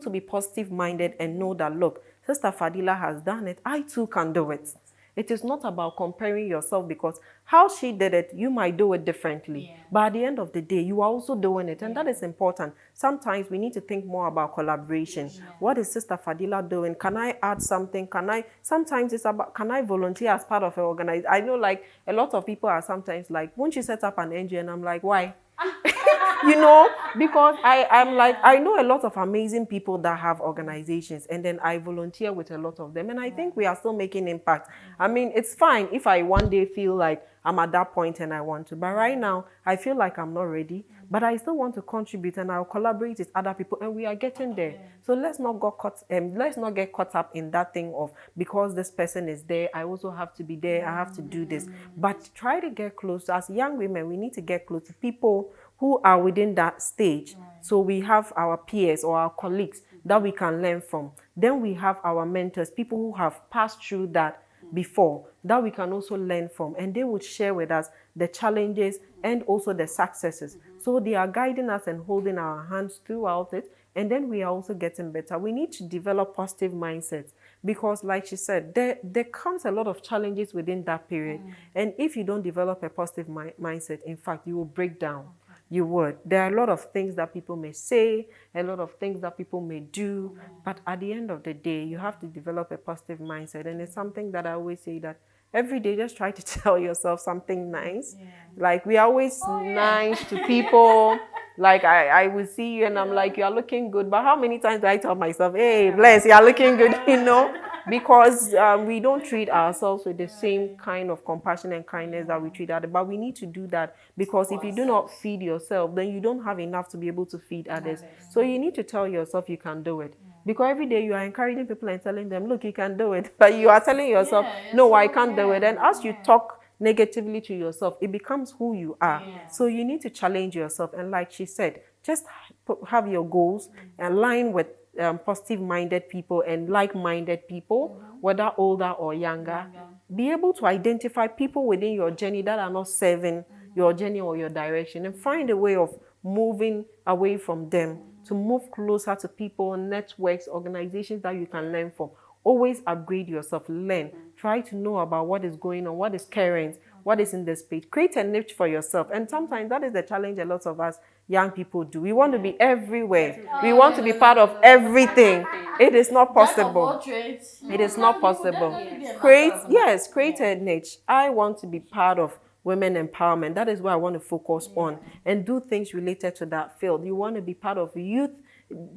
to be positive-minded and know that, look, Sister Fadila has done it. I too can do it. It is not about comparing yourself, because how she did it, you might do it differently. But at the end of the day, you are also doing it. And that is important. Sometimes we need to think more about collaboration. What is Sister Fadila doing? Can I add something? Sometimes it's about, can I volunteer as part of an organization? I know, like, a lot of people are sometimes like, won't you set up an NGO? And I'm like, why? Because I'm like, I know a lot of amazing people that have organizations, and then I volunteer with a lot of them, and I think we are still making impact. It's fine if I one day feel like I'm at that point and I want to, but right now I feel like I'm not ready, but I still want to contribute, and I'll collaborate with other people, and we are getting there. So let's not get caught up in that thing of, because this person is there, I also have to be there, I have to do this. But try to get close. As young women, we need to get close to people who are within that stage. So we have our peers or our colleagues that we can learn from. Then we have our mentors, people who have passed through that before, that we can also learn from. And they would share with us the challenges and also the successes. So they are guiding us and holding our hands throughout it. And then we are also getting better. We need to develop positive mindsets, because like she said, there comes a lot of challenges within that period. And if you don't develop a positive mindset, in fact, you will break down. You would. There are a lot of things that people may say, a lot of things that people may do, but at the end of the day, you have to develop a positive mindset. And it's something that I always say, that every day, just try to tell yourself something nice. Like, we are always nice to people. Like, I will see you and I'm like, you are looking good. But how many times do I tell myself, hey, bless, you are looking good, Because we don't treat ourselves with the same kind of compassion and kindness that we treat others. But we need to do that, because if you do not feed yourself, then you don't have enough to be able to feed others. So you need to tell yourself you can do it. Because every day you are encouraging people and telling them, look, you can do it. But you are telling yourself, no, I can't do it. And as you talk negatively to yourself, it becomes who you are. So you need to challenge yourself. And like she said, just have your goals, align with positive-minded people and like-minded people, whether older or younger. Be able to identify people within your journey that are not serving your journey or your direction, and find a way of moving away from them to move closer to people, networks, organizations that you can learn from. Always upgrade yourself, learn. Try to know about what is going on, what is current, what is in the space. Create a niche for yourself. And sometimes that is the challenge a lot of us young people do. We want to be everywhere. We want to be part of everything. It is not possible. It is not possible. Create a niche. I want to be part of women empowerment. That is what I want to focus on and do things related to that field. You want to be part of youth,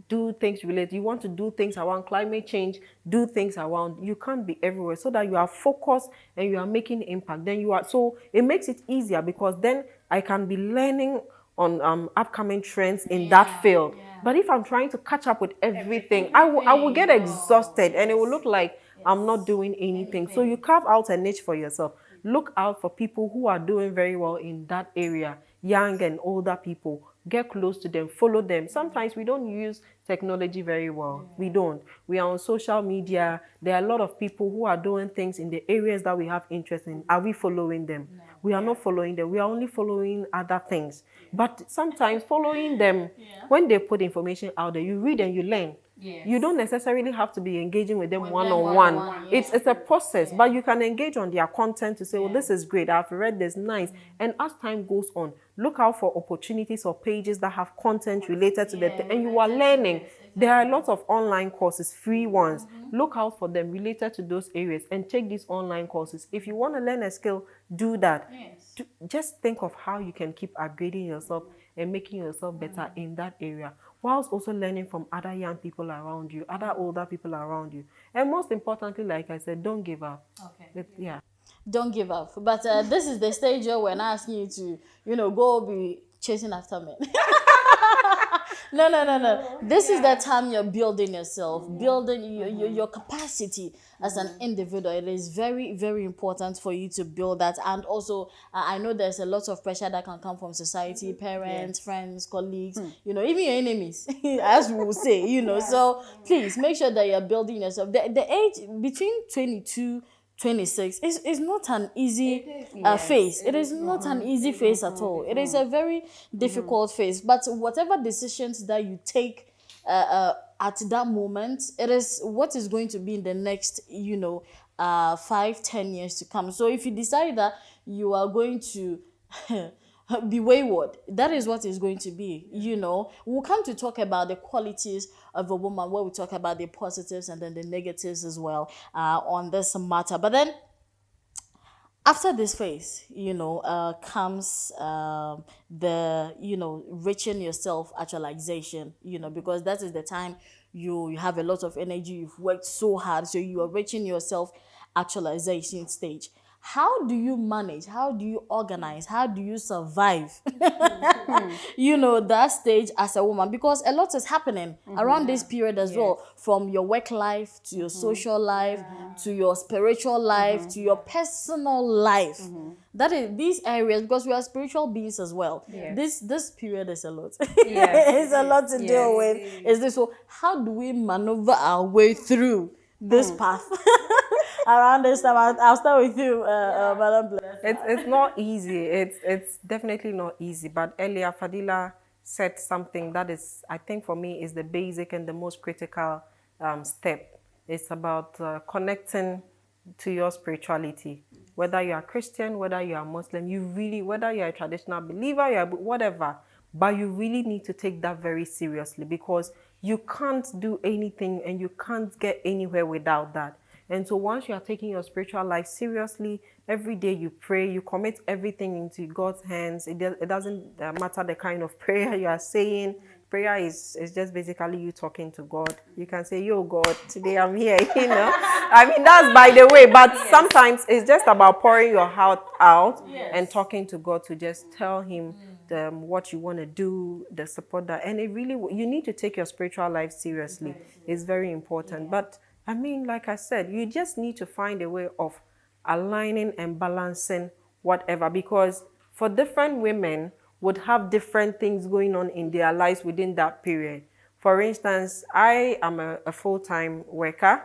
do things related. You want to do things around climate change, do things around. You can't be everywhere, so that you are focused and you are making impact. Then you are, so it makes it easier, because then I can be learning on upcoming trends in that field. But if I'm trying to catch up with everything, I will get exhausted, and it will look like I'm not doing anything. So you carve out a niche for yourself. Look out for people who are doing very well in that area, young and older people. Get close to them, follow them. Sometimes we don't use technology very well. We don't. We are on social media. There are a lot of people who are doing things in the areas that we have interest in. Are we following them? No. We are not following them. We are only following other things. But sometimes following them, when they put information out there, you read and you learn. Yes. You don't necessarily have to be engaging with them one-on-one. It's a process, but you can engage on their content to say, well, this is great, I've read this, nice. And as time goes on, look out for opportunities or pages that have content related to that, and you are learning. There are a lot of online courses, free ones. Look out for them related to those areas and take these online courses. If you want to learn a skill, do that. Just think of how you can keep upgrading yourself and making yourself better in that area, whilst also learning from other young people around you, other older people around you. And most importantly, like I said, don't give up. Don't give up. But this is the stage where we're not asking you to, go be chasing after men. No. This is the time you're building yourself, building your capacity as an individual. It is very, very important for you to build that. And also, I know there's a lot of pressure that can come from society, parents, friends, colleagues, even your enemies, as we will say, So please make sure that you're building yourself. The age between 22 26 is not an easy phase. It is not an easy phase at all. It is a very difficult phase. But whatever decisions that you take at that moment, it is what is going to be in the next, 5-10 years to come. So if you decide that you are going to be wayward, that is what it's going to be. We'll come to talk about the qualities of a woman, where we talk about the positives and then the negatives as well on this matter. But then after this phase, comes the reaching your self actualization, because that is the time you have a lot of energy, you've worked so hard, so you are reaching your self actualization stage. How do you manage? How do you organize? How do you survive? That stage as a woman, because a lot is happening around this period as well, from your work life to your social life to your spiritual life to your personal life. That is these areas, because we are spiritual beings as well. This period is a lot. It's a lot to deal with. Is this so? How do we maneuver our way through this path? Around this time, I'll start with you, Madam Bless. It's not easy. It's definitely not easy. But earlier, Fadila said something that is, I think for me, is the basic and the most critical step. It's about connecting to your spirituality. Whether you are Christian, whether you are Muslim, whether you are a traditional believer, you are whatever, but you really need to take that very seriously, because you can't do anything and you can't get anywhere without that. And so once you are taking your spiritual life seriously, every day you pray, you commit everything into God's hands. It doesn't matter the kind of prayer you are saying. Prayer is just basically you talking to God. You can say, yo, God, today I'm here, I mean, that's by the way, but sometimes it's just about pouring your heart out and talking to God, to just tell him what you want to do, the support that, and you need to take your spiritual life seriously. It's very important. But I mean, like I said, you just need to find a way of aligning and balancing whatever, because for different women would have different things going on in their lives within that period. For instance, I am a full-time worker.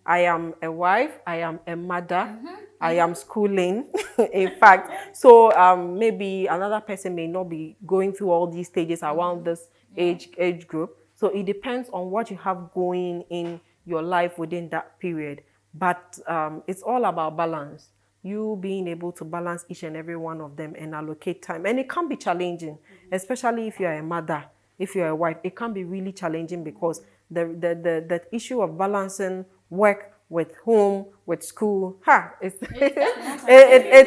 I am a wife. I am a mother. I am schooling, in fact. So maybe another person may not be going through all these stages around this age group. So it depends on what you have going in your life within that period. But it's all about balance. you being able to balance each and every one of them and allocate time. And it can be challenging, especially if you are a mother, if you're a wife. It can be really challenging because the issue of balancing work with home, with school, it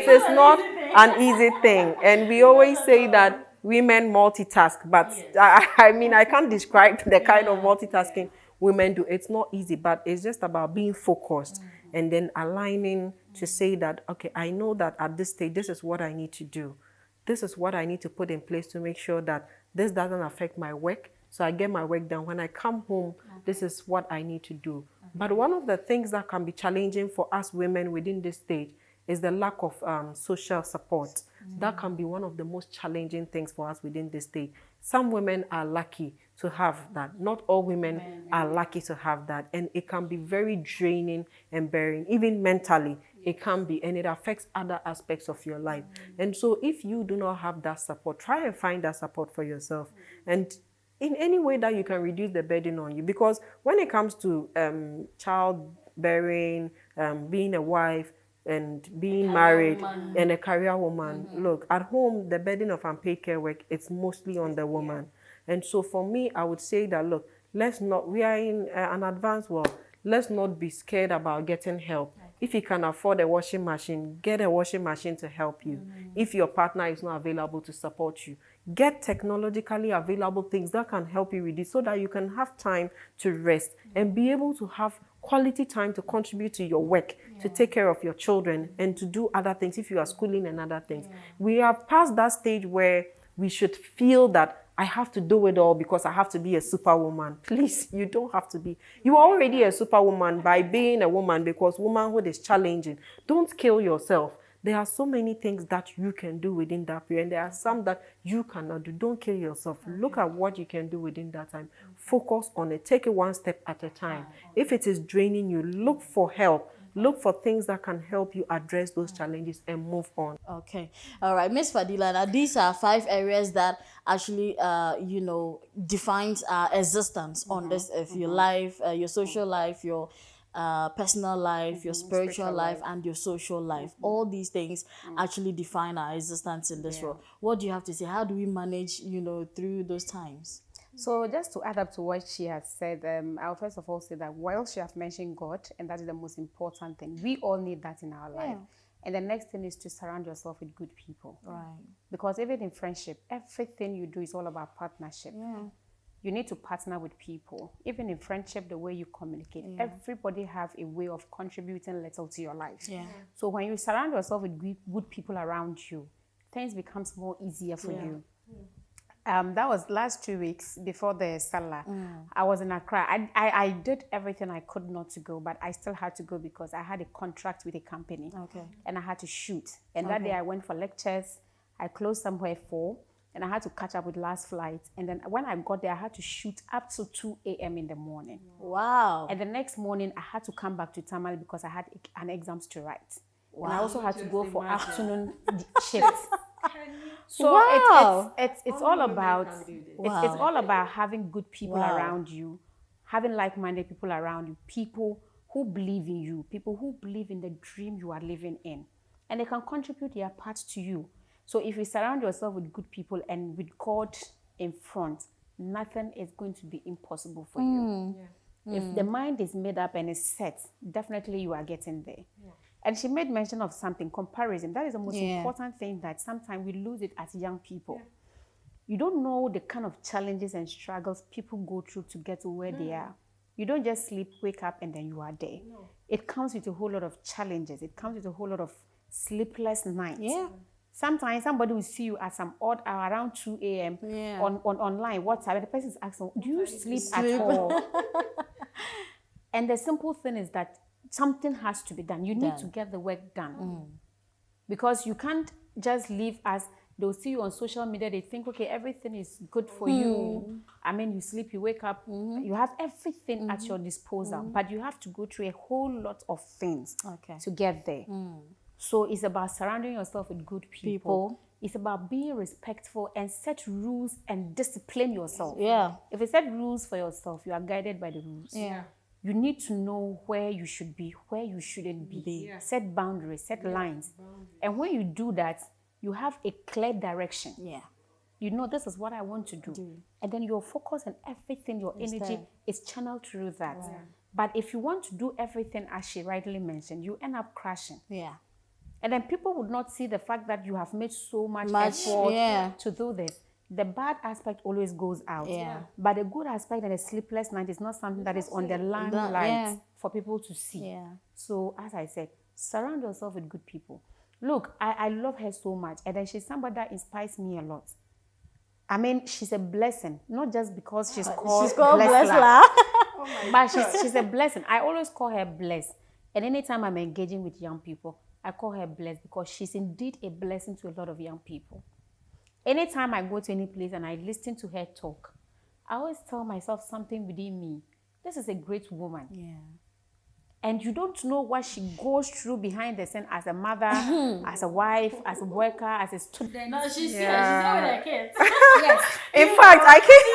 is not an easy thing. And we always say that women multitask, but I mean, I can't describe the kind of multitasking women do. It's not easy, but it's just about being focused and then aligning to say that, okay, I know that at this stage, this is what I need to do. This is what I need to put in place to make sure that this doesn't affect my work. So I get my work done. When I come home, this is what I need to do. But one of the things that can be challenging for us women within this stage is the lack of social support. That can be one of the most challenging things for us within this stage. Some women are lucky to have that. Not all women are lucky to have that. And it can be very draining and bearing, even mentally. It can be, and it affects other aspects of your life. And so if you do not have that support, try and find that support for yourself. And in any way that you can reduce the burden on you. Because when it comes to childbearing, being a wife, and being married and a career woman, look, at home, the burden of unpaid care work, it's mostly on the woman. And so for me, I would say that, look, we are in an advanced world. Let's not be scared about getting help. If you can afford a washing machine, get a washing machine to help you. If your partner is not available to support you, get technologically available things that can help you with it so that you can have time to rest and be able to have quality time to contribute to your work, to take care of your children and to do other things if you are schooling and other things. We have passed that stage where we should feel that I have to do it all because I have to be a superwoman. Please, you don't have to be. You are already a superwoman by being a woman because womanhood is challenging. Don't kill yourself. There are so many things that you can do within that period. And there are some that you cannot do. Don't kill yourself. Look at what you can do within that time. Focus on it. Take it one step at a time. If it is draining you, look for help. Look for things that can help you address those challenges and move on. Okay. All right, Miss Fadila, now these are 5 areas that actually, defines our existence on this earth. Your life, your social life, your personal life, your spiritual life, and your social life. All these things actually define our existence in this world. What do you have to say? How do we manage, through those times? So just to add up to what she has said, I'll first of all say that while she has mentioned God, and that is the most important thing, we all need that in our life. And the next thing is to surround yourself with good people. Right. Because even in friendship, everything you do is all about partnership. You need to partner with people. Even in friendship, the way you communicate, everybody have a way of contributing little to your life. So when you surround yourself with good people around you, things becomes more easier for you. That was last 2 weeks before the Salah. I was in Accra. I did everything I could not to go, but I still had to go because I had a contract with a company. And I had to shoot. And that day I went for lectures. I closed somewhere 4, and I had to catch up with last flight. And then when I got there, I had to shoot up to 2 a.m. in the morning. Wow. And the next morning, I had to come back to Tamale because I had an exams to write. And I also had to go for afternoon shifts. So it's all about it's all about having good people around you, having like-minded people around you, people who believe in you, people who believe in the dream you are living in, and they can contribute their part to you. So if you surround yourself with good people and with God in front, nothing is going to be impossible for you. If the mind is made up and is set, definitely you are getting there. And she made mention of something, comparison. That is the most important thing that sometimes we lose it as young people. You don't know the kind of challenges and struggles people go through to get to where they are. You don't just sleep, wake up, and then you are there. It comes with a whole lot of challenges. It comes with a whole lot of sleepless nights. Sometimes somebody will see you at some odd hour around 2 a.m. on online, WhatsApp, and the person is asking, do you sleep at all? And the simple thing is that something has to be done. You need to get the work done. Because you can't just leave as they'll see you on social media. They think, okay, everything is good for you. I mean, you sleep, you wake up. You have everything at your disposal. But you have to go through a whole lot of things to get there. So it's about surrounding yourself with good people. It's about being respectful and set rules and discipline yourself. If you set rules for yourself, you are guided by the rules. You need to know where you should be, where you shouldn't be. Set boundaries, set lines. And when you do that, you have a clear direction. Yeah. You know, this is what I want to do. And then your focus and everything, your energy is channeled through that. But if you want to do everything, as she rightly mentioned, you end up crashing. Yeah. And then people would not see the fact that you have made so much effort to do this. The bad aspect always goes out. Yeah. But the good aspect and the sleepless night is not something that is on the limelight for people to see. Yeah. So, as I said, surround yourself with good people. Look, I love her so much. And then she's somebody that inspires me a lot. I mean, she's a blessing. Not just because she's called Blessla. But she's a blessing. I always call her blessed. And anytime I'm engaging with young people, I call her blessed because she's indeed a blessing to a lot of young people. Anytime I go to any place and I listen to her talk, I always tell myself something within me. This is a great woman. Yeah. And you don't know what she goes through behind the scene as a mother, as a wife, as a worker, as a student. No, she's here. She's here with her kids. Yes. In fact, I can't.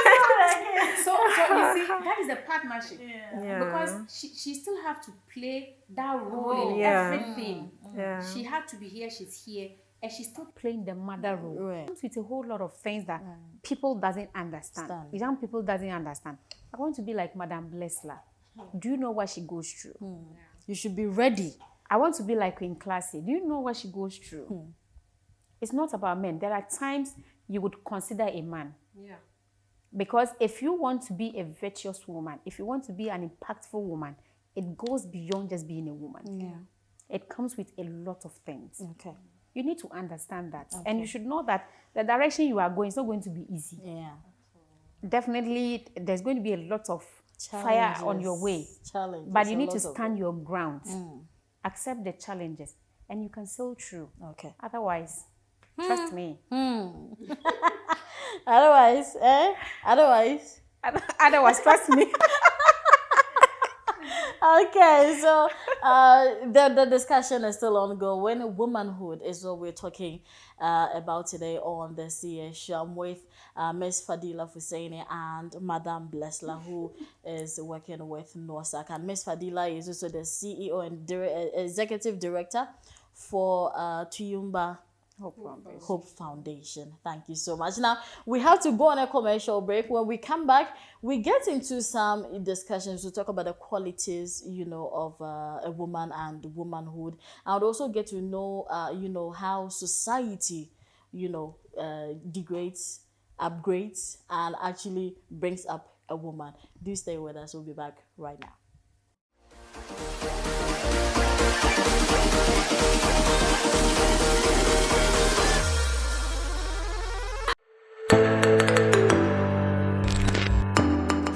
So you see, that is a partnership. Yeah. Because she still have to play that role in everything. Yeah. She had to be here, she's here, and she's still playing the mother role. Right. It's a whole lot of things that people doesn't understand. Young people doesn't understand. I want to be like Madame Blessla. Do you know what she goes through? You should be ready. I want to be like Queen Classy. Do you know what she goes through? It's not about men. There are times you would consider a man. Yeah. Because if you want to be a virtuous woman, if you want to be an impactful woman, it goes beyond just being a woman. Yeah. It comes with a lot of things. Okay. You need to understand that. Okay. And you should know that the direction you are going is not going to be easy. Yeah. Definitely, there's going to be a lot of fire on your way. Challenges. But you need to stand your ground. Accept the challenges. And you can sail through. Okay. Otherwise, trust me. Otherwise, Otherwise, trust me. Okay, so the discussion is still ongoing. Womanhood is what we're talking about today on the CS Show. I'm with Miss Fadila Fusaini and Madame Blessla, who is working with NORSAC. And Miss Fadila is also the CEO and Executive Director for Tuyumba Hope Foundation. Thank you so much. Now, we have to go on a commercial break. When we come back, we get into some discussions to talk about the qualities, of a woman and womanhood. I would also get to know, how society, degrades, upgrades, and actually brings up a woman. Do stay with us. We'll be back right now.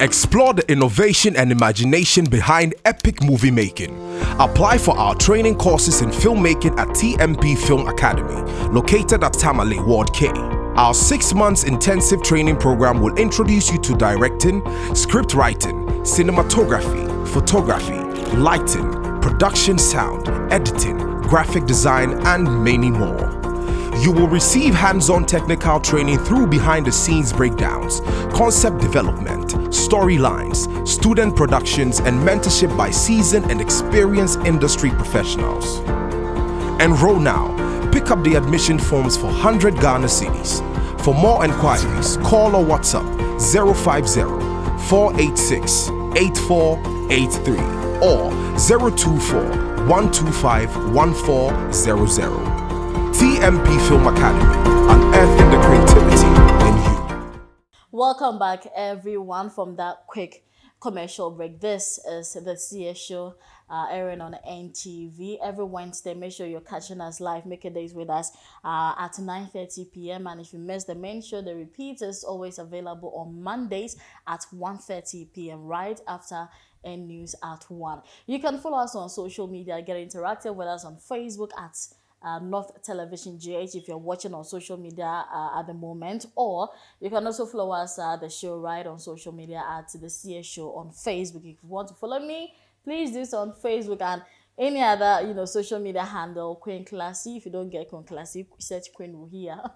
Explore the innovation and imagination behind epic movie making. Apply for our training courses in filmmaking at TMP Film Academy, located at Tamale, Ward K. Our 6 months intensive training program will introduce you to directing, script writing, cinematography, photography, lighting, production sound, editing, graphic design, and many more. You will receive hands-on technical training through behind-the-scenes breakdowns, concept development, storylines, student productions, and mentorship by seasoned and experienced industry professionals. Enroll now. Pick up the admission forms for 100 Ghana cedis. For more enquiries, call or WhatsApp 050-486-8483 or 024-125-1400. TMP Film Academy, unearthing the creativity in you. Welcome back, everyone, from that quick commercial break. This is the CS Show, airing on NTV every Wednesday. Make sure you're catching us live. Make a date with us at 9:30 p.m. And if you miss the main show, the repeat is always available on Mondays at 1:30 p.m. right after N News at 1. You can follow us on social media. Get interactive with us on Facebook at North Television GH if you're watching on social media at the moment, or you can also follow us the show right on social media at the CS Show on Facebook. If you want to follow me, please do so on Facebook. And any other, social media handle, Queen Classy. If you don't get Queen Classy, search Queen Wuhia.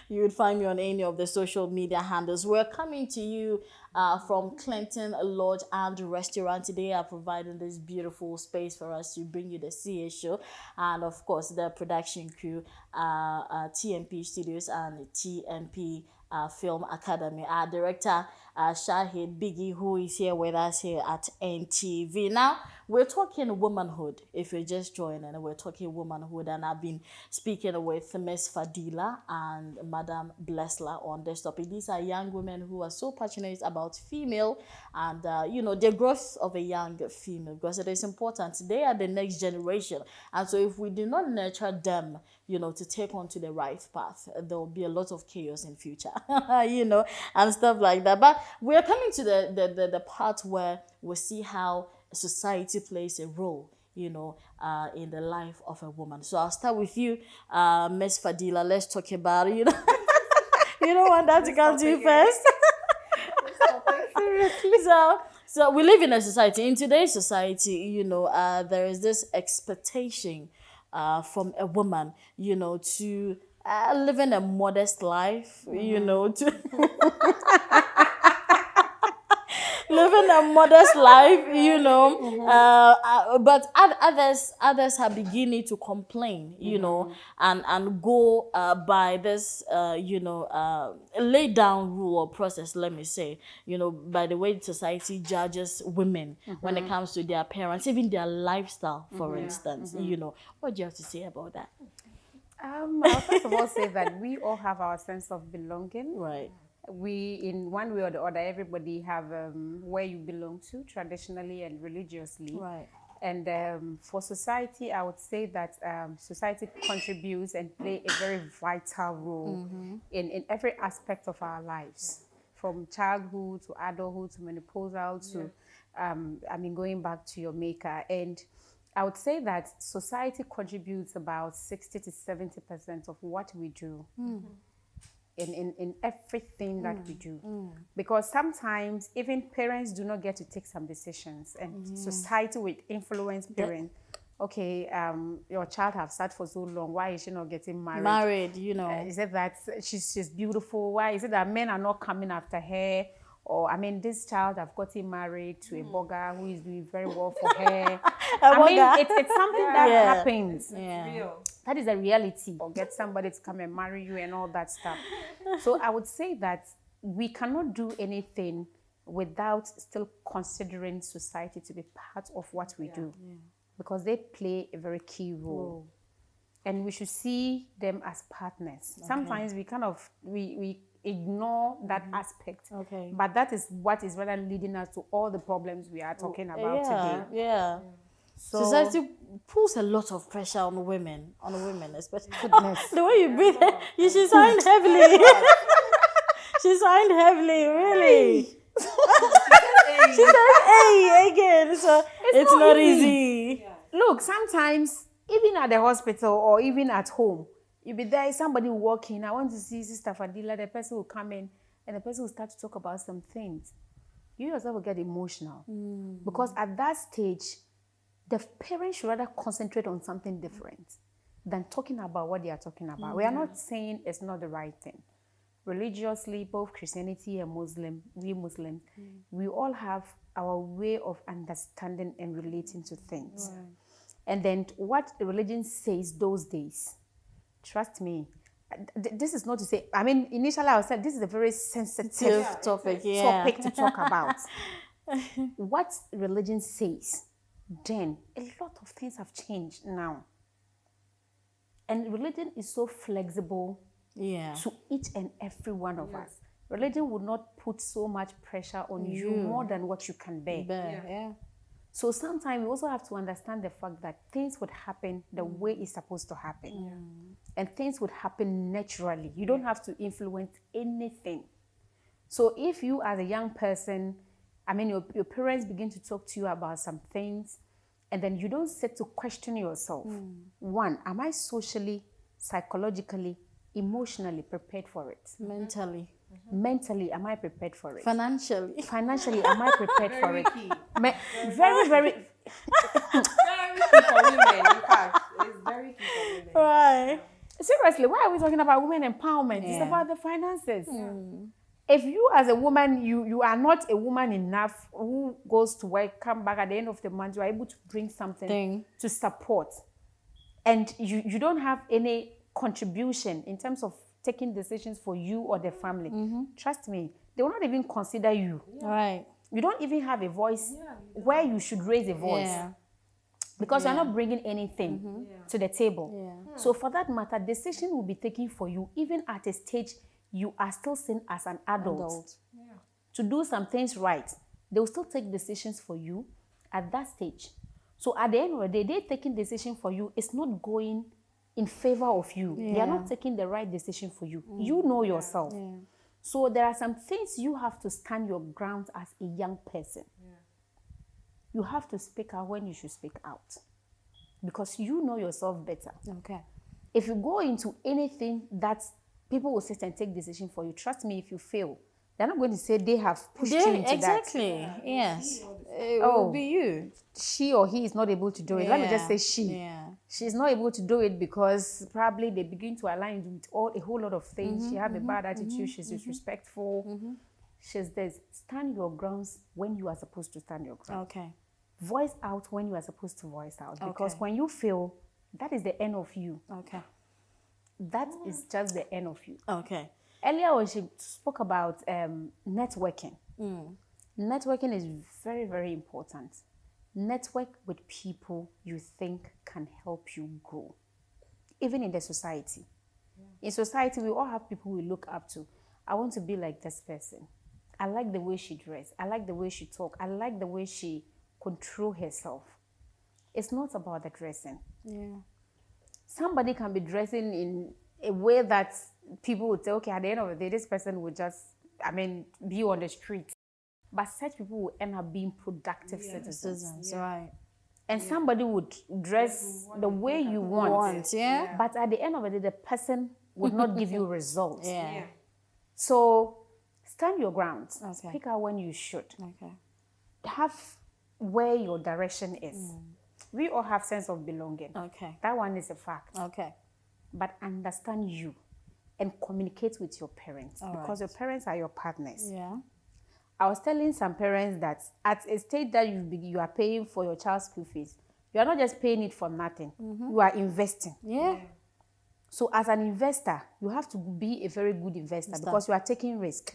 You would find me on any of the social media handles. We're coming to you from Clinton Lodge and Restaurant. Today are providing this beautiful space for us to bring you the CS show, and of course the production crew, TMP Studios and TMP Film Academy. Our director, Shahid Biggie, who is here with us here at NTV. Now, we're talking womanhood. If you're just joining, we're talking womanhood, and I've been speaking with Miss Fadila and Madam Blessler on this topic. These are young women who are so passionate about female and, the growth of a young female, because it is important. They are the next generation. And so if we do not nurture them, to take on to the right path, there will be a lot of chaos in future, and stuff like that. But we're coming to the part where we see how society plays a role, in the life of a woman. So I'll start with you, Miss Fadila. Let's talk about, you don't want that to come to you first. So we live in a society. In today's society, there is this expectation from a woman, to living a modest life, to living a modest life, but others are beginning to complain, and go by this, laid down rule or process, let me say, by the way society judges women when it comes to their appearance, even their lifestyle, for instance. What do you have to say about that? I'll first of all say that we all have our sense of belonging. Right. We, in one way or the other, everybody have where you belong to, traditionally and religiously. Right. And for society, I would say that society contributes and play a very vital role in every aspect of our lives, from childhood to adulthood to menopausal to, going back to your maker. And I would say that society contributes about 60 to 70% of what we do. In everything that we do, because sometimes even parents do not get to take some decisions, and society will influence parents. Okay, your child have sat for so long, why is she not getting married? Is it that she's beautiful? Why is it that men are not coming after her? Or this child have gotten married to a burger who is doing very well for her. It's something that happens. Real. That is a reality. Or get somebody to come and marry you and all that stuff. So I would say that we cannot do anything without still considering society to be part of what we do, because they play a very key role. And we should see them as partners. Sometimes we kind of we ignore that aspect. But that is what is rather leading us to all the problems we are talking about today. Yeah. So, society puts a lot of pressure on women, especially. The way you breathe, she signed heavily. She signed heavily, really. She said, "Hey," again. So it's not easy. Look, sometimes even at the hospital or even at home, you'll be there, somebody walking, I want to see Sister Fadila, the person will come in and the person will start to talk about some things. You yourself will get emotional. Because at that stage, the parents should rather concentrate on something different than talking about what they are talking about. We are not saying it's not the right thing. Religiously, both Christianity and we Muslims, we all have our way of understanding and relating to things. And then what the religion says those days, trust me, this is not to say, initially I said this is a very sensitive topic to talk about. What religion says, then a lot of things have changed now. And religion is so flexible to each and every one of us. Religion would not put so much pressure on you more than what you can bear. So sometimes we also have to understand the fact that things would happen the way it's supposed to happen. And things would happen naturally. You don't have to influence anything. So if you as a young person, your parents begin to talk to you about some things, and then you don't sit to question yourself. One, am I socially, psychologically, emotionally prepared for it? Mentally, am I prepared for it? Financially, am I prepared for it? Very, very, Very key for women, in fact. It's very key for women. Right. Seriously, why are we talking about women empowerment? It's Yeah. about the finances. If you as a woman, you are not a woman enough who goes to work, come back at the end of the month, you are able to bring something to support. And you don't have any contribution in terms of taking decisions for you or the family. Trust me, they will not even consider you. Right. You don't even have a voice where you should raise a voice. Yeah. Because you're not bringing anything to the table. Yeah. So for that matter, decision will be taken for you, even at a stage you are still seen as an adult. To do some things right. They will still take decisions for you at that stage. So at the end of the day, they're taking decision for you. It's not going in favor of you. They are not taking the right decision for you. You know yourself. So there are some things you have to stand your ground as a young person. You have to speak out when you should speak out. Because you know yourself better. Okay. If you go into anything that people will sit and take decision for you, trust me, if you fail, they're not going to say they have pushed you into exactly. that. Yes. It will be you. She or he is not able to do it. Let me just say she. Yeah. She's not able to do it because probably they begin to align with a whole lot of things. She have a bad attitude. She's disrespectful. She's this. Stand your grounds when you are supposed to stand your ground. Okay. Voice out when you are supposed to voice out. Because Okay. when you fail, that is the end of you. Okay. That is just the end of you. Okay. Earlier when she spoke about networking. Networking is very, very important. Network with people you think can help you grow. Even in the society. In society, we all have people we look up to. I want to be like this person. I like the way she dressed. I like the way she talk. I like the way she control herself. It's not about the dressing. Yeah. Somebody can be dressing in a way that people would say, okay, at the end of the day, this person would just, be on the street. But such people will end up being productive citizens. Right. And somebody would dress the way you want. Yeah. But at the end of the day, the person would not give you results. Yeah. So stand your ground. Okay. Speak out when you should. Okay. Have where your direction is. We all have sense of belonging. Okay. That one is a fact. Okay. But understand you and communicate with your parents because your parents are your partners. Yeah. I was telling some parents that at a stage that you are paying for your child's school fees, you are not just paying it for nothing. You are investing. Yeah. So as an investor, you have to be a very good investor because you are taking risk.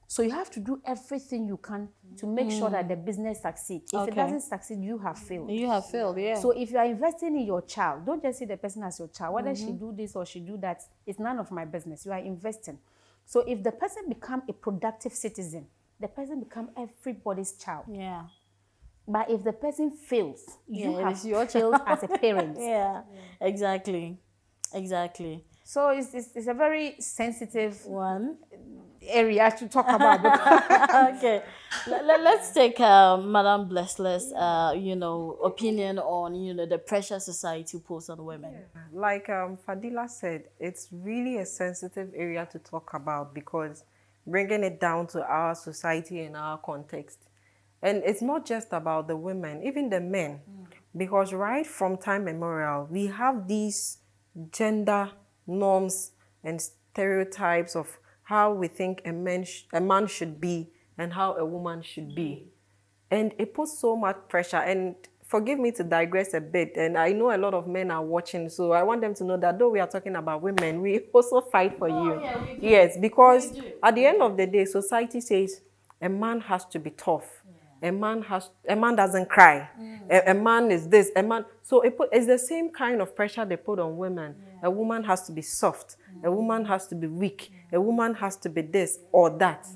So you have to do everything you can to make sure that the business succeeds. If it doesn't succeed, you have failed. You have failed, yeah. So if you are investing in your child, don't just see the person as your child. Whether she do this or she do that, it's none of my business. You are investing. So if the person become a productive citizen, the person become everybody's child. Yeah. But if the person fails, you it have is your failed as a parent. Yeah. Exactly. Exactly. So it's a very sensitive One. area to talk about. Okay. Let's take Madame Blessless, opinion on, the pressure society puts on women. Like Fadila said, it's really a sensitive area to talk about because bringing it down to our society and our context. And it's not just about the women, even the men. Because right from time immemorial, we have these gender norms and stereotypes of how we think a man should be and how a woman should be. And it puts so much pressure. And forgive me to digress a bit. And I know a lot of men are watching, so I want them to know that though we are talking about women, we also fight for you. Yeah, we do. Yes, because We do. at the end of the day, society says a man has to be tough. Yeah. A man doesn't cry. A man is this. So it's the same kind of pressure they put on women. Yeah. A woman has to be soft. A woman has to be weak. A woman has to be this or that.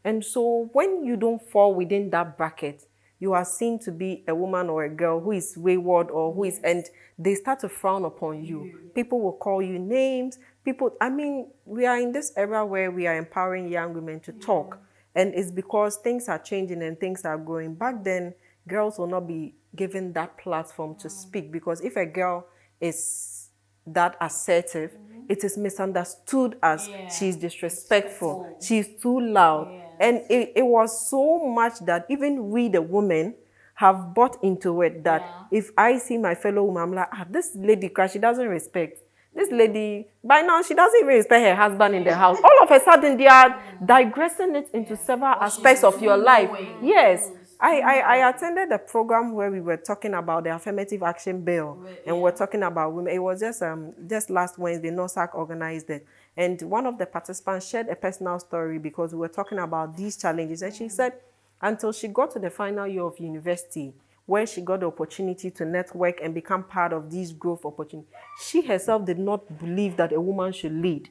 And so when you don't fall within that bracket, you are seen to be a woman or a girl who is wayward or who is, and they start to frown upon you. People will call you names. We are in this era where we are empowering young women to talk. And it's because things are changing and things are growing. Back then, girls will not be given that platform to speak because if a girl is that assertive, it is misunderstood as she's disrespectful, she's too loud. And it was so much that even we, the women, have bought into it that if I see my fellow woman, I'm like, this lady, she doesn't respect. This lady, by now, she doesn't even respect her husband in the house. All of a sudden, they are digressing it into several aspects of your life. Yes. I attended a program where we were talking about the affirmative action bill, and we're talking about women. It was just last Wednesday, NOSAC organized it. And one of the participants shared a personal story because we were talking about these challenges. And she said, until she got to the final year of university, where she got the opportunity to network and become part of these growth opportunities, she herself did not believe that a woman should lead.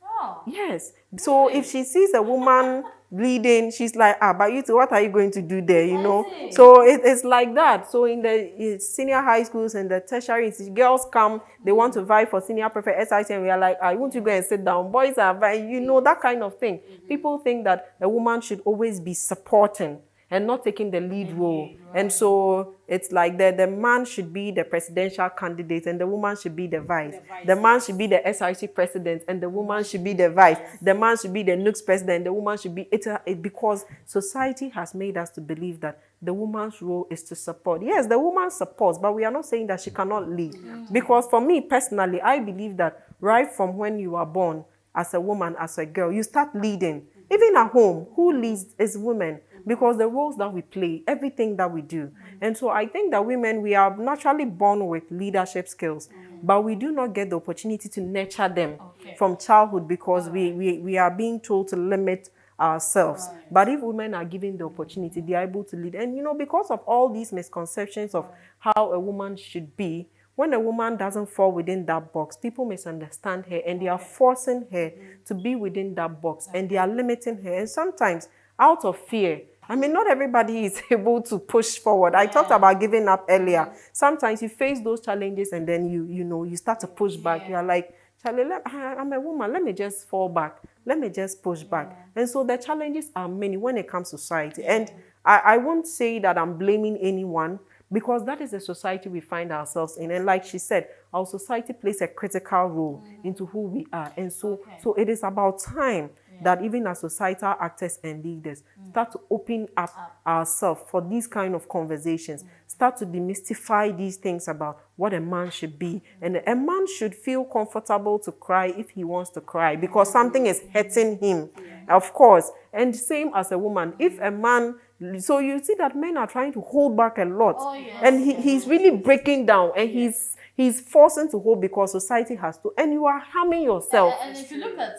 Oh. Yes. So if she sees a woman leading, she's like, but you two, what are you going to do there, you know? So it's like that. So in the senior high schools and the tertiary, girls come, they want to vie for senior prefect SIT, and we are like, won't you go and sit down? Boys are vying, you know, that kind of thing. People think that a woman should always be supporting and not taking the lead role. And so it's like the man should be the presidential candidate and the woman should be the vice. The man should be the SIC president and the woman should be the vice. The man should be the NUCS president, the woman should be it because society has made us to believe that the woman's role is to support. Yes, the woman supports, but we are not saying that she cannot lead. Because for me personally, I believe that right from when you are born as a woman, as a girl, you start leading. Even at home, who leads is women. Because the roles that we play, everything that we do. And so I think that women, we are naturally born with leadership skills, but we do not get the opportunity to nurture them from childhood because we are being told to limit ourselves. But if women are given the opportunity, they are able to lead. And, you know, because of all these misconceptions of how a woman should be, when a woman doesn't fall within that box, people misunderstand her and they are forcing her to be within that box and they are limiting her. And sometimes out of fear, I mean, not everybody is able to push forward. I talked about giving up earlier. Sometimes you face those challenges and then you start to push back. You're like, Charlie, I'm a woman. Let me just fall back. Let me just push back. And so the challenges are many when it comes to society. And I won't say that I'm blaming anyone because that is the society we find ourselves in. And like she said, our society plays a critical role into who we are. And so it is about time that even as societal actors and leaders start to open up ourselves for these kind of conversations, start to demystify these things about what a man should be. And a man should feel comfortable to cry if he wants to cry because something is hurting him, of course. And same as a woman, if a man, so you see that men are trying to hold back a lot. And he's really breaking down and he's forcing to hold because society has to, and you are harming yourself. And if you look at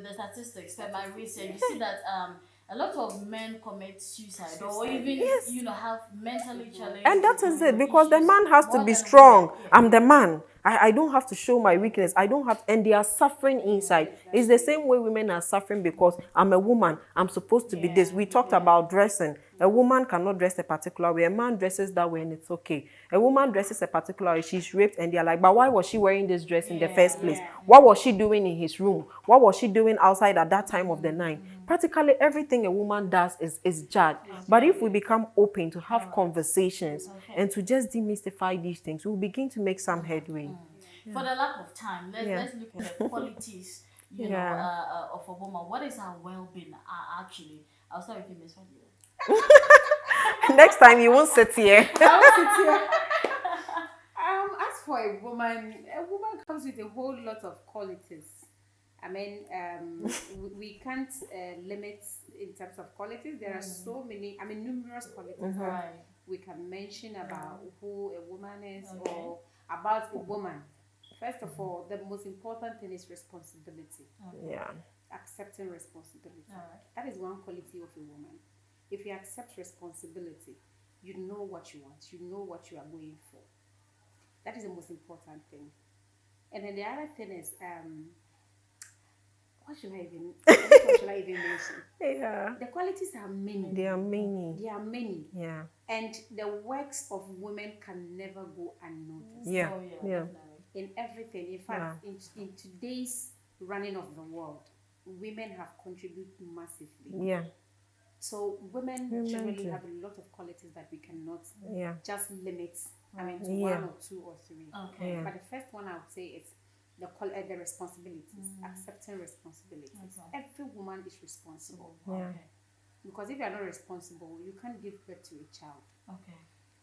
the statistics, my research, you see that a lot of men commit suicide or even have mentally challenged. And that is it, because the man has to be strong. I'm the man. I don't have to show my weakness. I don't have, and they are suffering inside. It's the same way women are suffering because I'm a woman. I'm supposed to be this. We talked about dressing. A woman cannot dress a particular way. A man dresses that way and it's okay. A woman dresses a particular way. She's raped and they're like, but why was she wearing this dress in the first place? What was she doing in his room? What was she doing outside at that time of the night? Practically everything a woman does is judged. But if we become open to have conversations and to just demystify these things, we'll begin to make some headway. For the lack of time, let's look at the qualities of a woman. What is her well-being actually? I'll start with you, Miss Fabio. Next time you won't sit here. As for a woman comes with a whole lot of qualities. I mean, we can't limit in terms of qualities. There are so many, numerous qualities that we can mention about who a woman is or about a woman. First of all, the most important thing is responsibility. Accepting responsibility. That is one quality of a woman. If you accept responsibility, you know what you want. You know what you are going for. That is the most important thing. And then the other thing is, what should I even mention? The qualities are many. There are many. Yeah. And the works of women can never go unnoticed. In everything. In fact, in today's running of the world, women have contributed massively. So women generally have a lot of qualities that we cannot just limit to one or two or three. But the first one I would say is the responsibilities, accepting responsibilities. Every woman is responsible. Because if you are not responsible, you can't give birth to a child. Okay.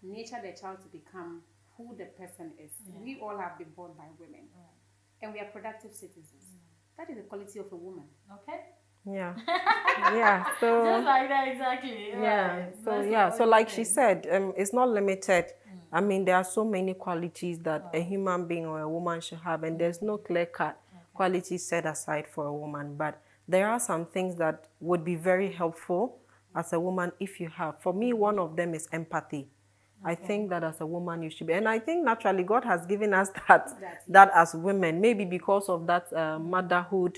Nature the child to become who the person is. Yeah. We all have been born by women. And we are productive citizens. That is the quality of a woman. Okay. Yeah. Yeah. So Just like that, exactly. yeah. Right. So That's yeah. what So you like think. she said, it's not limited. I mean, there are so many qualities that a human being or a woman should have, and there's no clear-cut qualities set aside for a woman. But there are some things that would be very helpful as a woman if you have. For me, one of them is empathy. I think that as a woman you should be, and I think naturally God has given us that as women, maybe because of that motherhood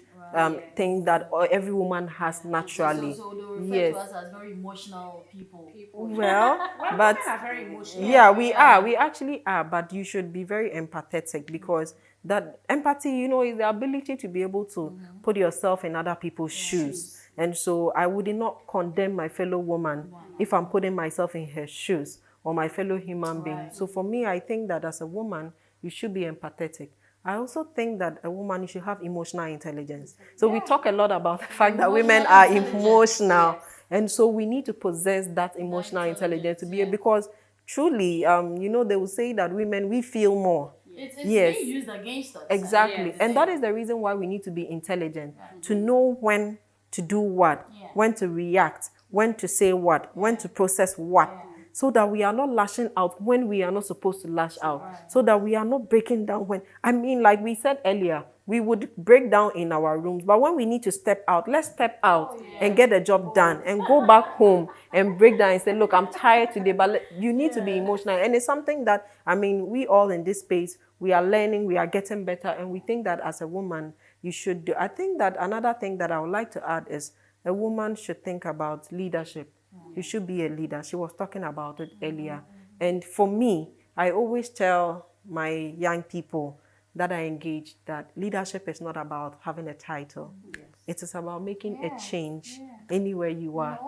thing that every woman has naturally. So they refer to us as very emotional people. Well, but Women are very emotional. yeah, we are. We actually are. But you should be very empathetic, because that empathy, you know, is the ability to be able to put yourself in other people's shoes. And so I would not condemn my fellow woman if I'm putting myself in her shoes, or my fellow human being. So for me, I think that as a woman, you should be empathetic. I also think that a woman, you should have emotional intelligence. So we talk a lot about the fact that women are emotional. And so we need to possess that emotional intelligence to be because truly, you know, they will say that women, we feel more. It's being used against us. Exactly. And that is the reason why we need to be intelligent, to know when to do what, when to react, when to say what, when to process what. So that we are not lashing out when we are not supposed to lash out. So that we are not breaking down when, I mean, like we said earlier, we would break down in our rooms. But when we need to step out, let's step out and get the job done and go back home and break down and say, look, I'm tired today, but you need to be emotional. And it's something that, I mean, we all in this space, we are learning, we are getting better. And we think that as a woman, you should do. I think that another thing that I would like to add is a woman should think about leadership. You should be a leader. She was talking about it earlier. And for me, I always tell my young people that I engage that leadership is not about having a title. It is about making a change anywhere you are.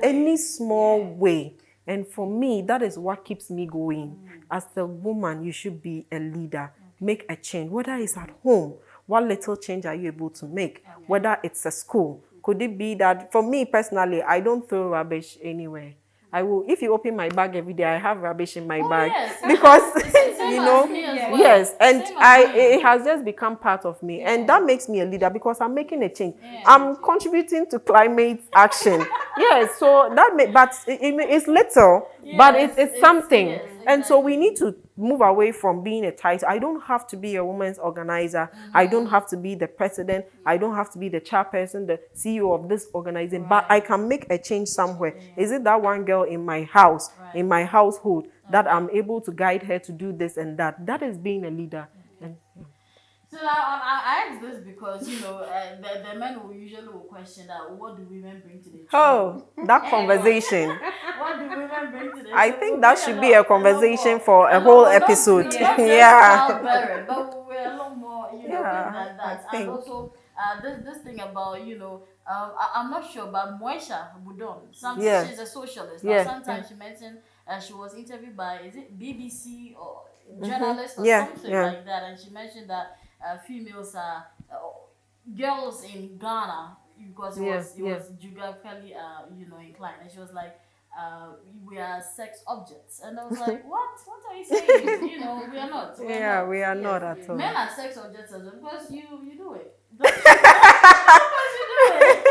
Any small way. And for me, that is what keeps me going. As a woman, you should be a leader. Make a change. Whether it's at home, what little change are you able to make? Whether it's a school. Could it be that, for me personally, I don't throw rubbish anywhere. I will, if you open my bag every day, I have rubbish in my bag. Yes. Because, you know, yes, and it has just become part of me. And that makes me a leader because I'm making a change. I'm contributing to climate action. Yes, so that but it's little, but it's something. And so we need to move away from being a title. I don't have to be a women's organizer. I don't have to be the president. I don't have to be the chairperson, the CEO of this organization. But I can make a change somewhere. Is it that one girl in my house, in my household, that I'm able to guide her to do this and that? That is being a leader. And, so I ask this because, you know, the men will usually question that, what do women bring to the table? oh, that conversation. What do women bring to the I table? think that should be a conversation for a whole episode. Yeah. But we're a lot more, you know, than that. I think. And also, this thing about, you know, I'm not sure, but Moesha Budon, she's a socialist. Now, sometimes she mentioned she was interviewed by, is it BBC or journalist or something like that, and she mentioned that females are girls in Ghana, because it was geographically you know, inclined, and she was like, we are sex objects, and I was like, what are you saying? You know, we are not. We are not at all. Men are sex objects as well, because you do it. Don't you? Because you do it.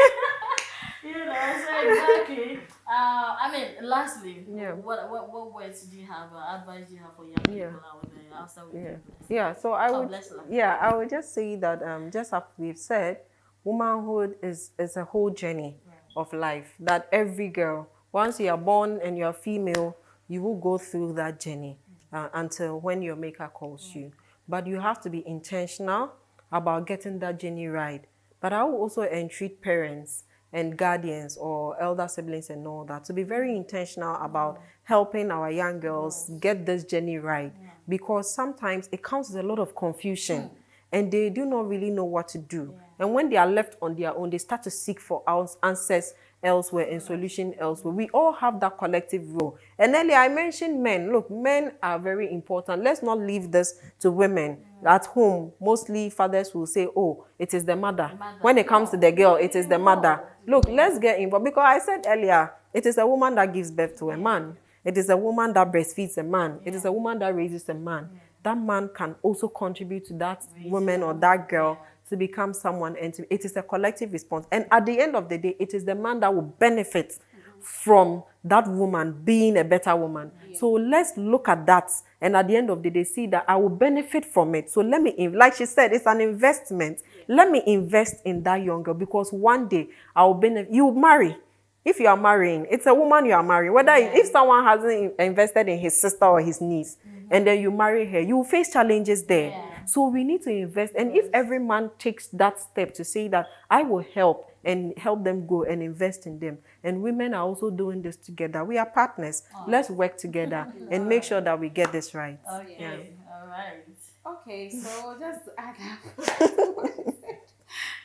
You know, so exactly. I mean, lastly, what words do you have, advice do you have for young people out there after we do this? So I would just say that just as we've said, womanhood is a whole journey of life that every girl, once you are born and you are female, you will go through that journey until when your maker calls you. But you have to be intentional about getting that journey right. But I will also entreat parents and guardians or elder siblings and all that to be very intentional about helping our young girls get this journey right, because sometimes it comes with a lot of confusion and they do not really know what to do. And when they are left on their own, they start to seek for answers elsewhere and solution elsewhere. We all have that collective role. And earlier I mentioned men. Look, men are very important. Let's not leave this to women. At home, mostly fathers will say, oh, it is the mother. When it comes to the girl, it is the mother. Look, let's get involved. Because I said earlier, it is a woman that gives birth to a man. It is a woman that breastfeeds a man. It is a woman that raises a man. That man can also contribute to that woman or that girl to become someone. And it is a collective response. And at the end of the day, it is the man that will benefit from that woman being a better woman. So let's look at that. And at the end of the day, see that I will benefit from it. So let me, like she said, it's an investment. Let me invest in that young girl, because one day I will benefit. You marry. If you are marrying, it's a woman you are marrying. Whether if someone hasn't invested in his sister or his niece, and then you marry her, you will face challenges there. So we need to invest. And if every man takes that step to say that I will help and help them go and invest in them, and women are also doing this together, we are partners. Let's work together and make sure that we get this right. Okay, all right. Okay, so just to add up,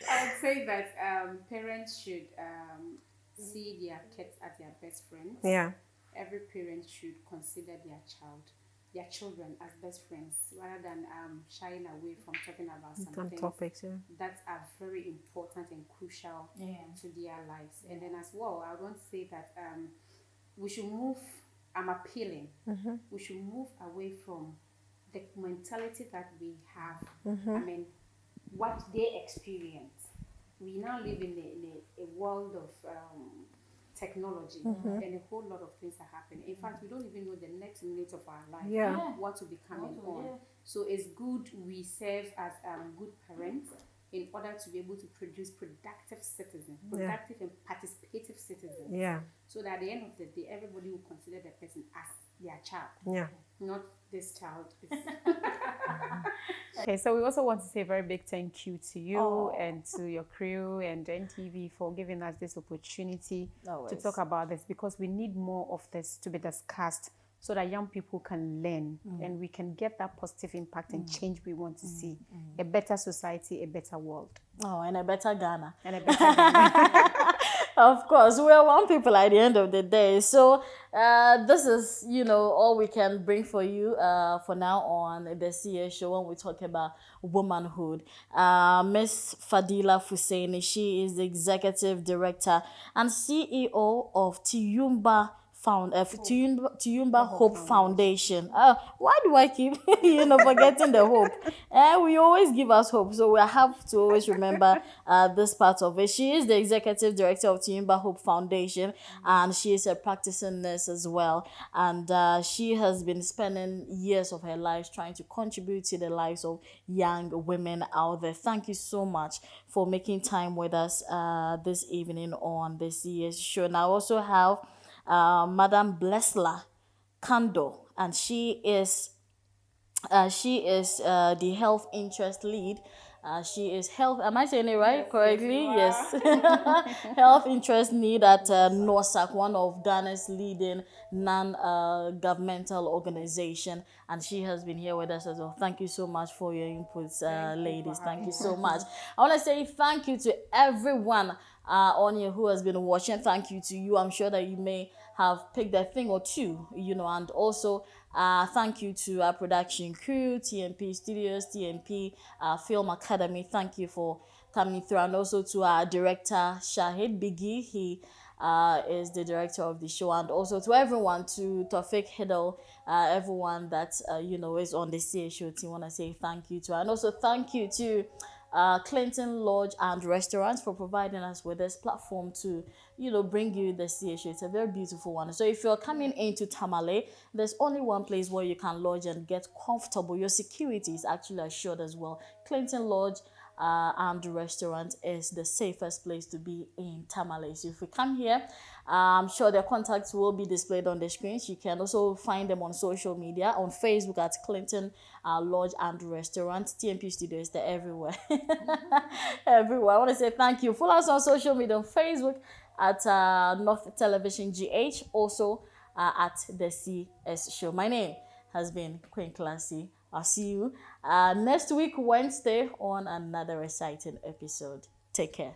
I would say that parents should see their kids as their best friends. Yeah. Every parent should consider their children as best friends, rather than shying away from talking about some things topics, that are very important and crucial to their lives. And then as well, I want to say that we should move. I'm appealing. We should move away from the mentality that we have. I mean, what they experience. We now live in a world of technology, and a whole lot of things are happening. In fact, we don't even know the next minute of our life, what will be coming on. So it's good we serve as good parents in order to be able to produce productive citizens, productive and participative citizens. So that at the end of the day, everybody will consider the person as their child, not this child. Okay, so we also want to say a very big thank you to you and to your crew and NTV for giving us this opportunity to talk about this, because we need more of this to be discussed so that young people can learn and we can get that positive impact and change we want to see. A better society, a better world. Oh, and a better Ghana. And a better Ghana. Of course, we are one people at the end of the day. So this is, all we can bring for you for now on the CS show when we talk about womanhood. Miss Fadila Fusaini, she is the executive director and CEO of Tiyumba Hope Foundation. Why do I keep forgetting the hope? We always give us hope, so we have to always remember this part of it. She is the executive director of Tiyumba Hope Foundation, and she is a practicing nurse as well. And she has been spending years of her life trying to contribute to the lives of young women out there. Thank you so much for making time with us this evening on the CS show. And I also have Madam Blesla Kando, and she is the health interest lead. She is health. Am I saying it right? Correctly? Yes. Health interest lead at NORSAC, one of Ghana's leading non-governmental organization, and she has been here with us as well. Thank you so much for your inputs, ladies. Thank you so much. I want to say thank you to everyone on here who has been watching. Thank you to you. I'm sure that you may have picked a thing or two, and also thank you to our production crew, TMP Studios, TMP Film Academy. Thank you for coming through, and also to our director Shahid Bigi. He is the director of the show, and also to everyone, to Tofik Hidal, everyone that is on the CS show team. I want to say thank you to, and also thank you to Clinton Lodge and Restaurants for providing us with this platform to bring you the CS show. It's a very beautiful one. So if you're coming into Tamale, there's only one place where you can lodge and get comfortable. Your security is actually assured as well. Clinton Lodge and Restaurant is the safest place to be in Tamale. So if you come here, I'm sure their contacts will be displayed on the screens. You can also find them on social media, on Facebook at Clinton Lodge and Restaurant. TMP Studios, they're everywhere. Everywhere. I want to say thank you. Follow us on social media, on Facebook at North Television GH, also at the CS Show. My name has been Queen Classy. I'll see you next week, Wednesday, on another exciting episode. Take care.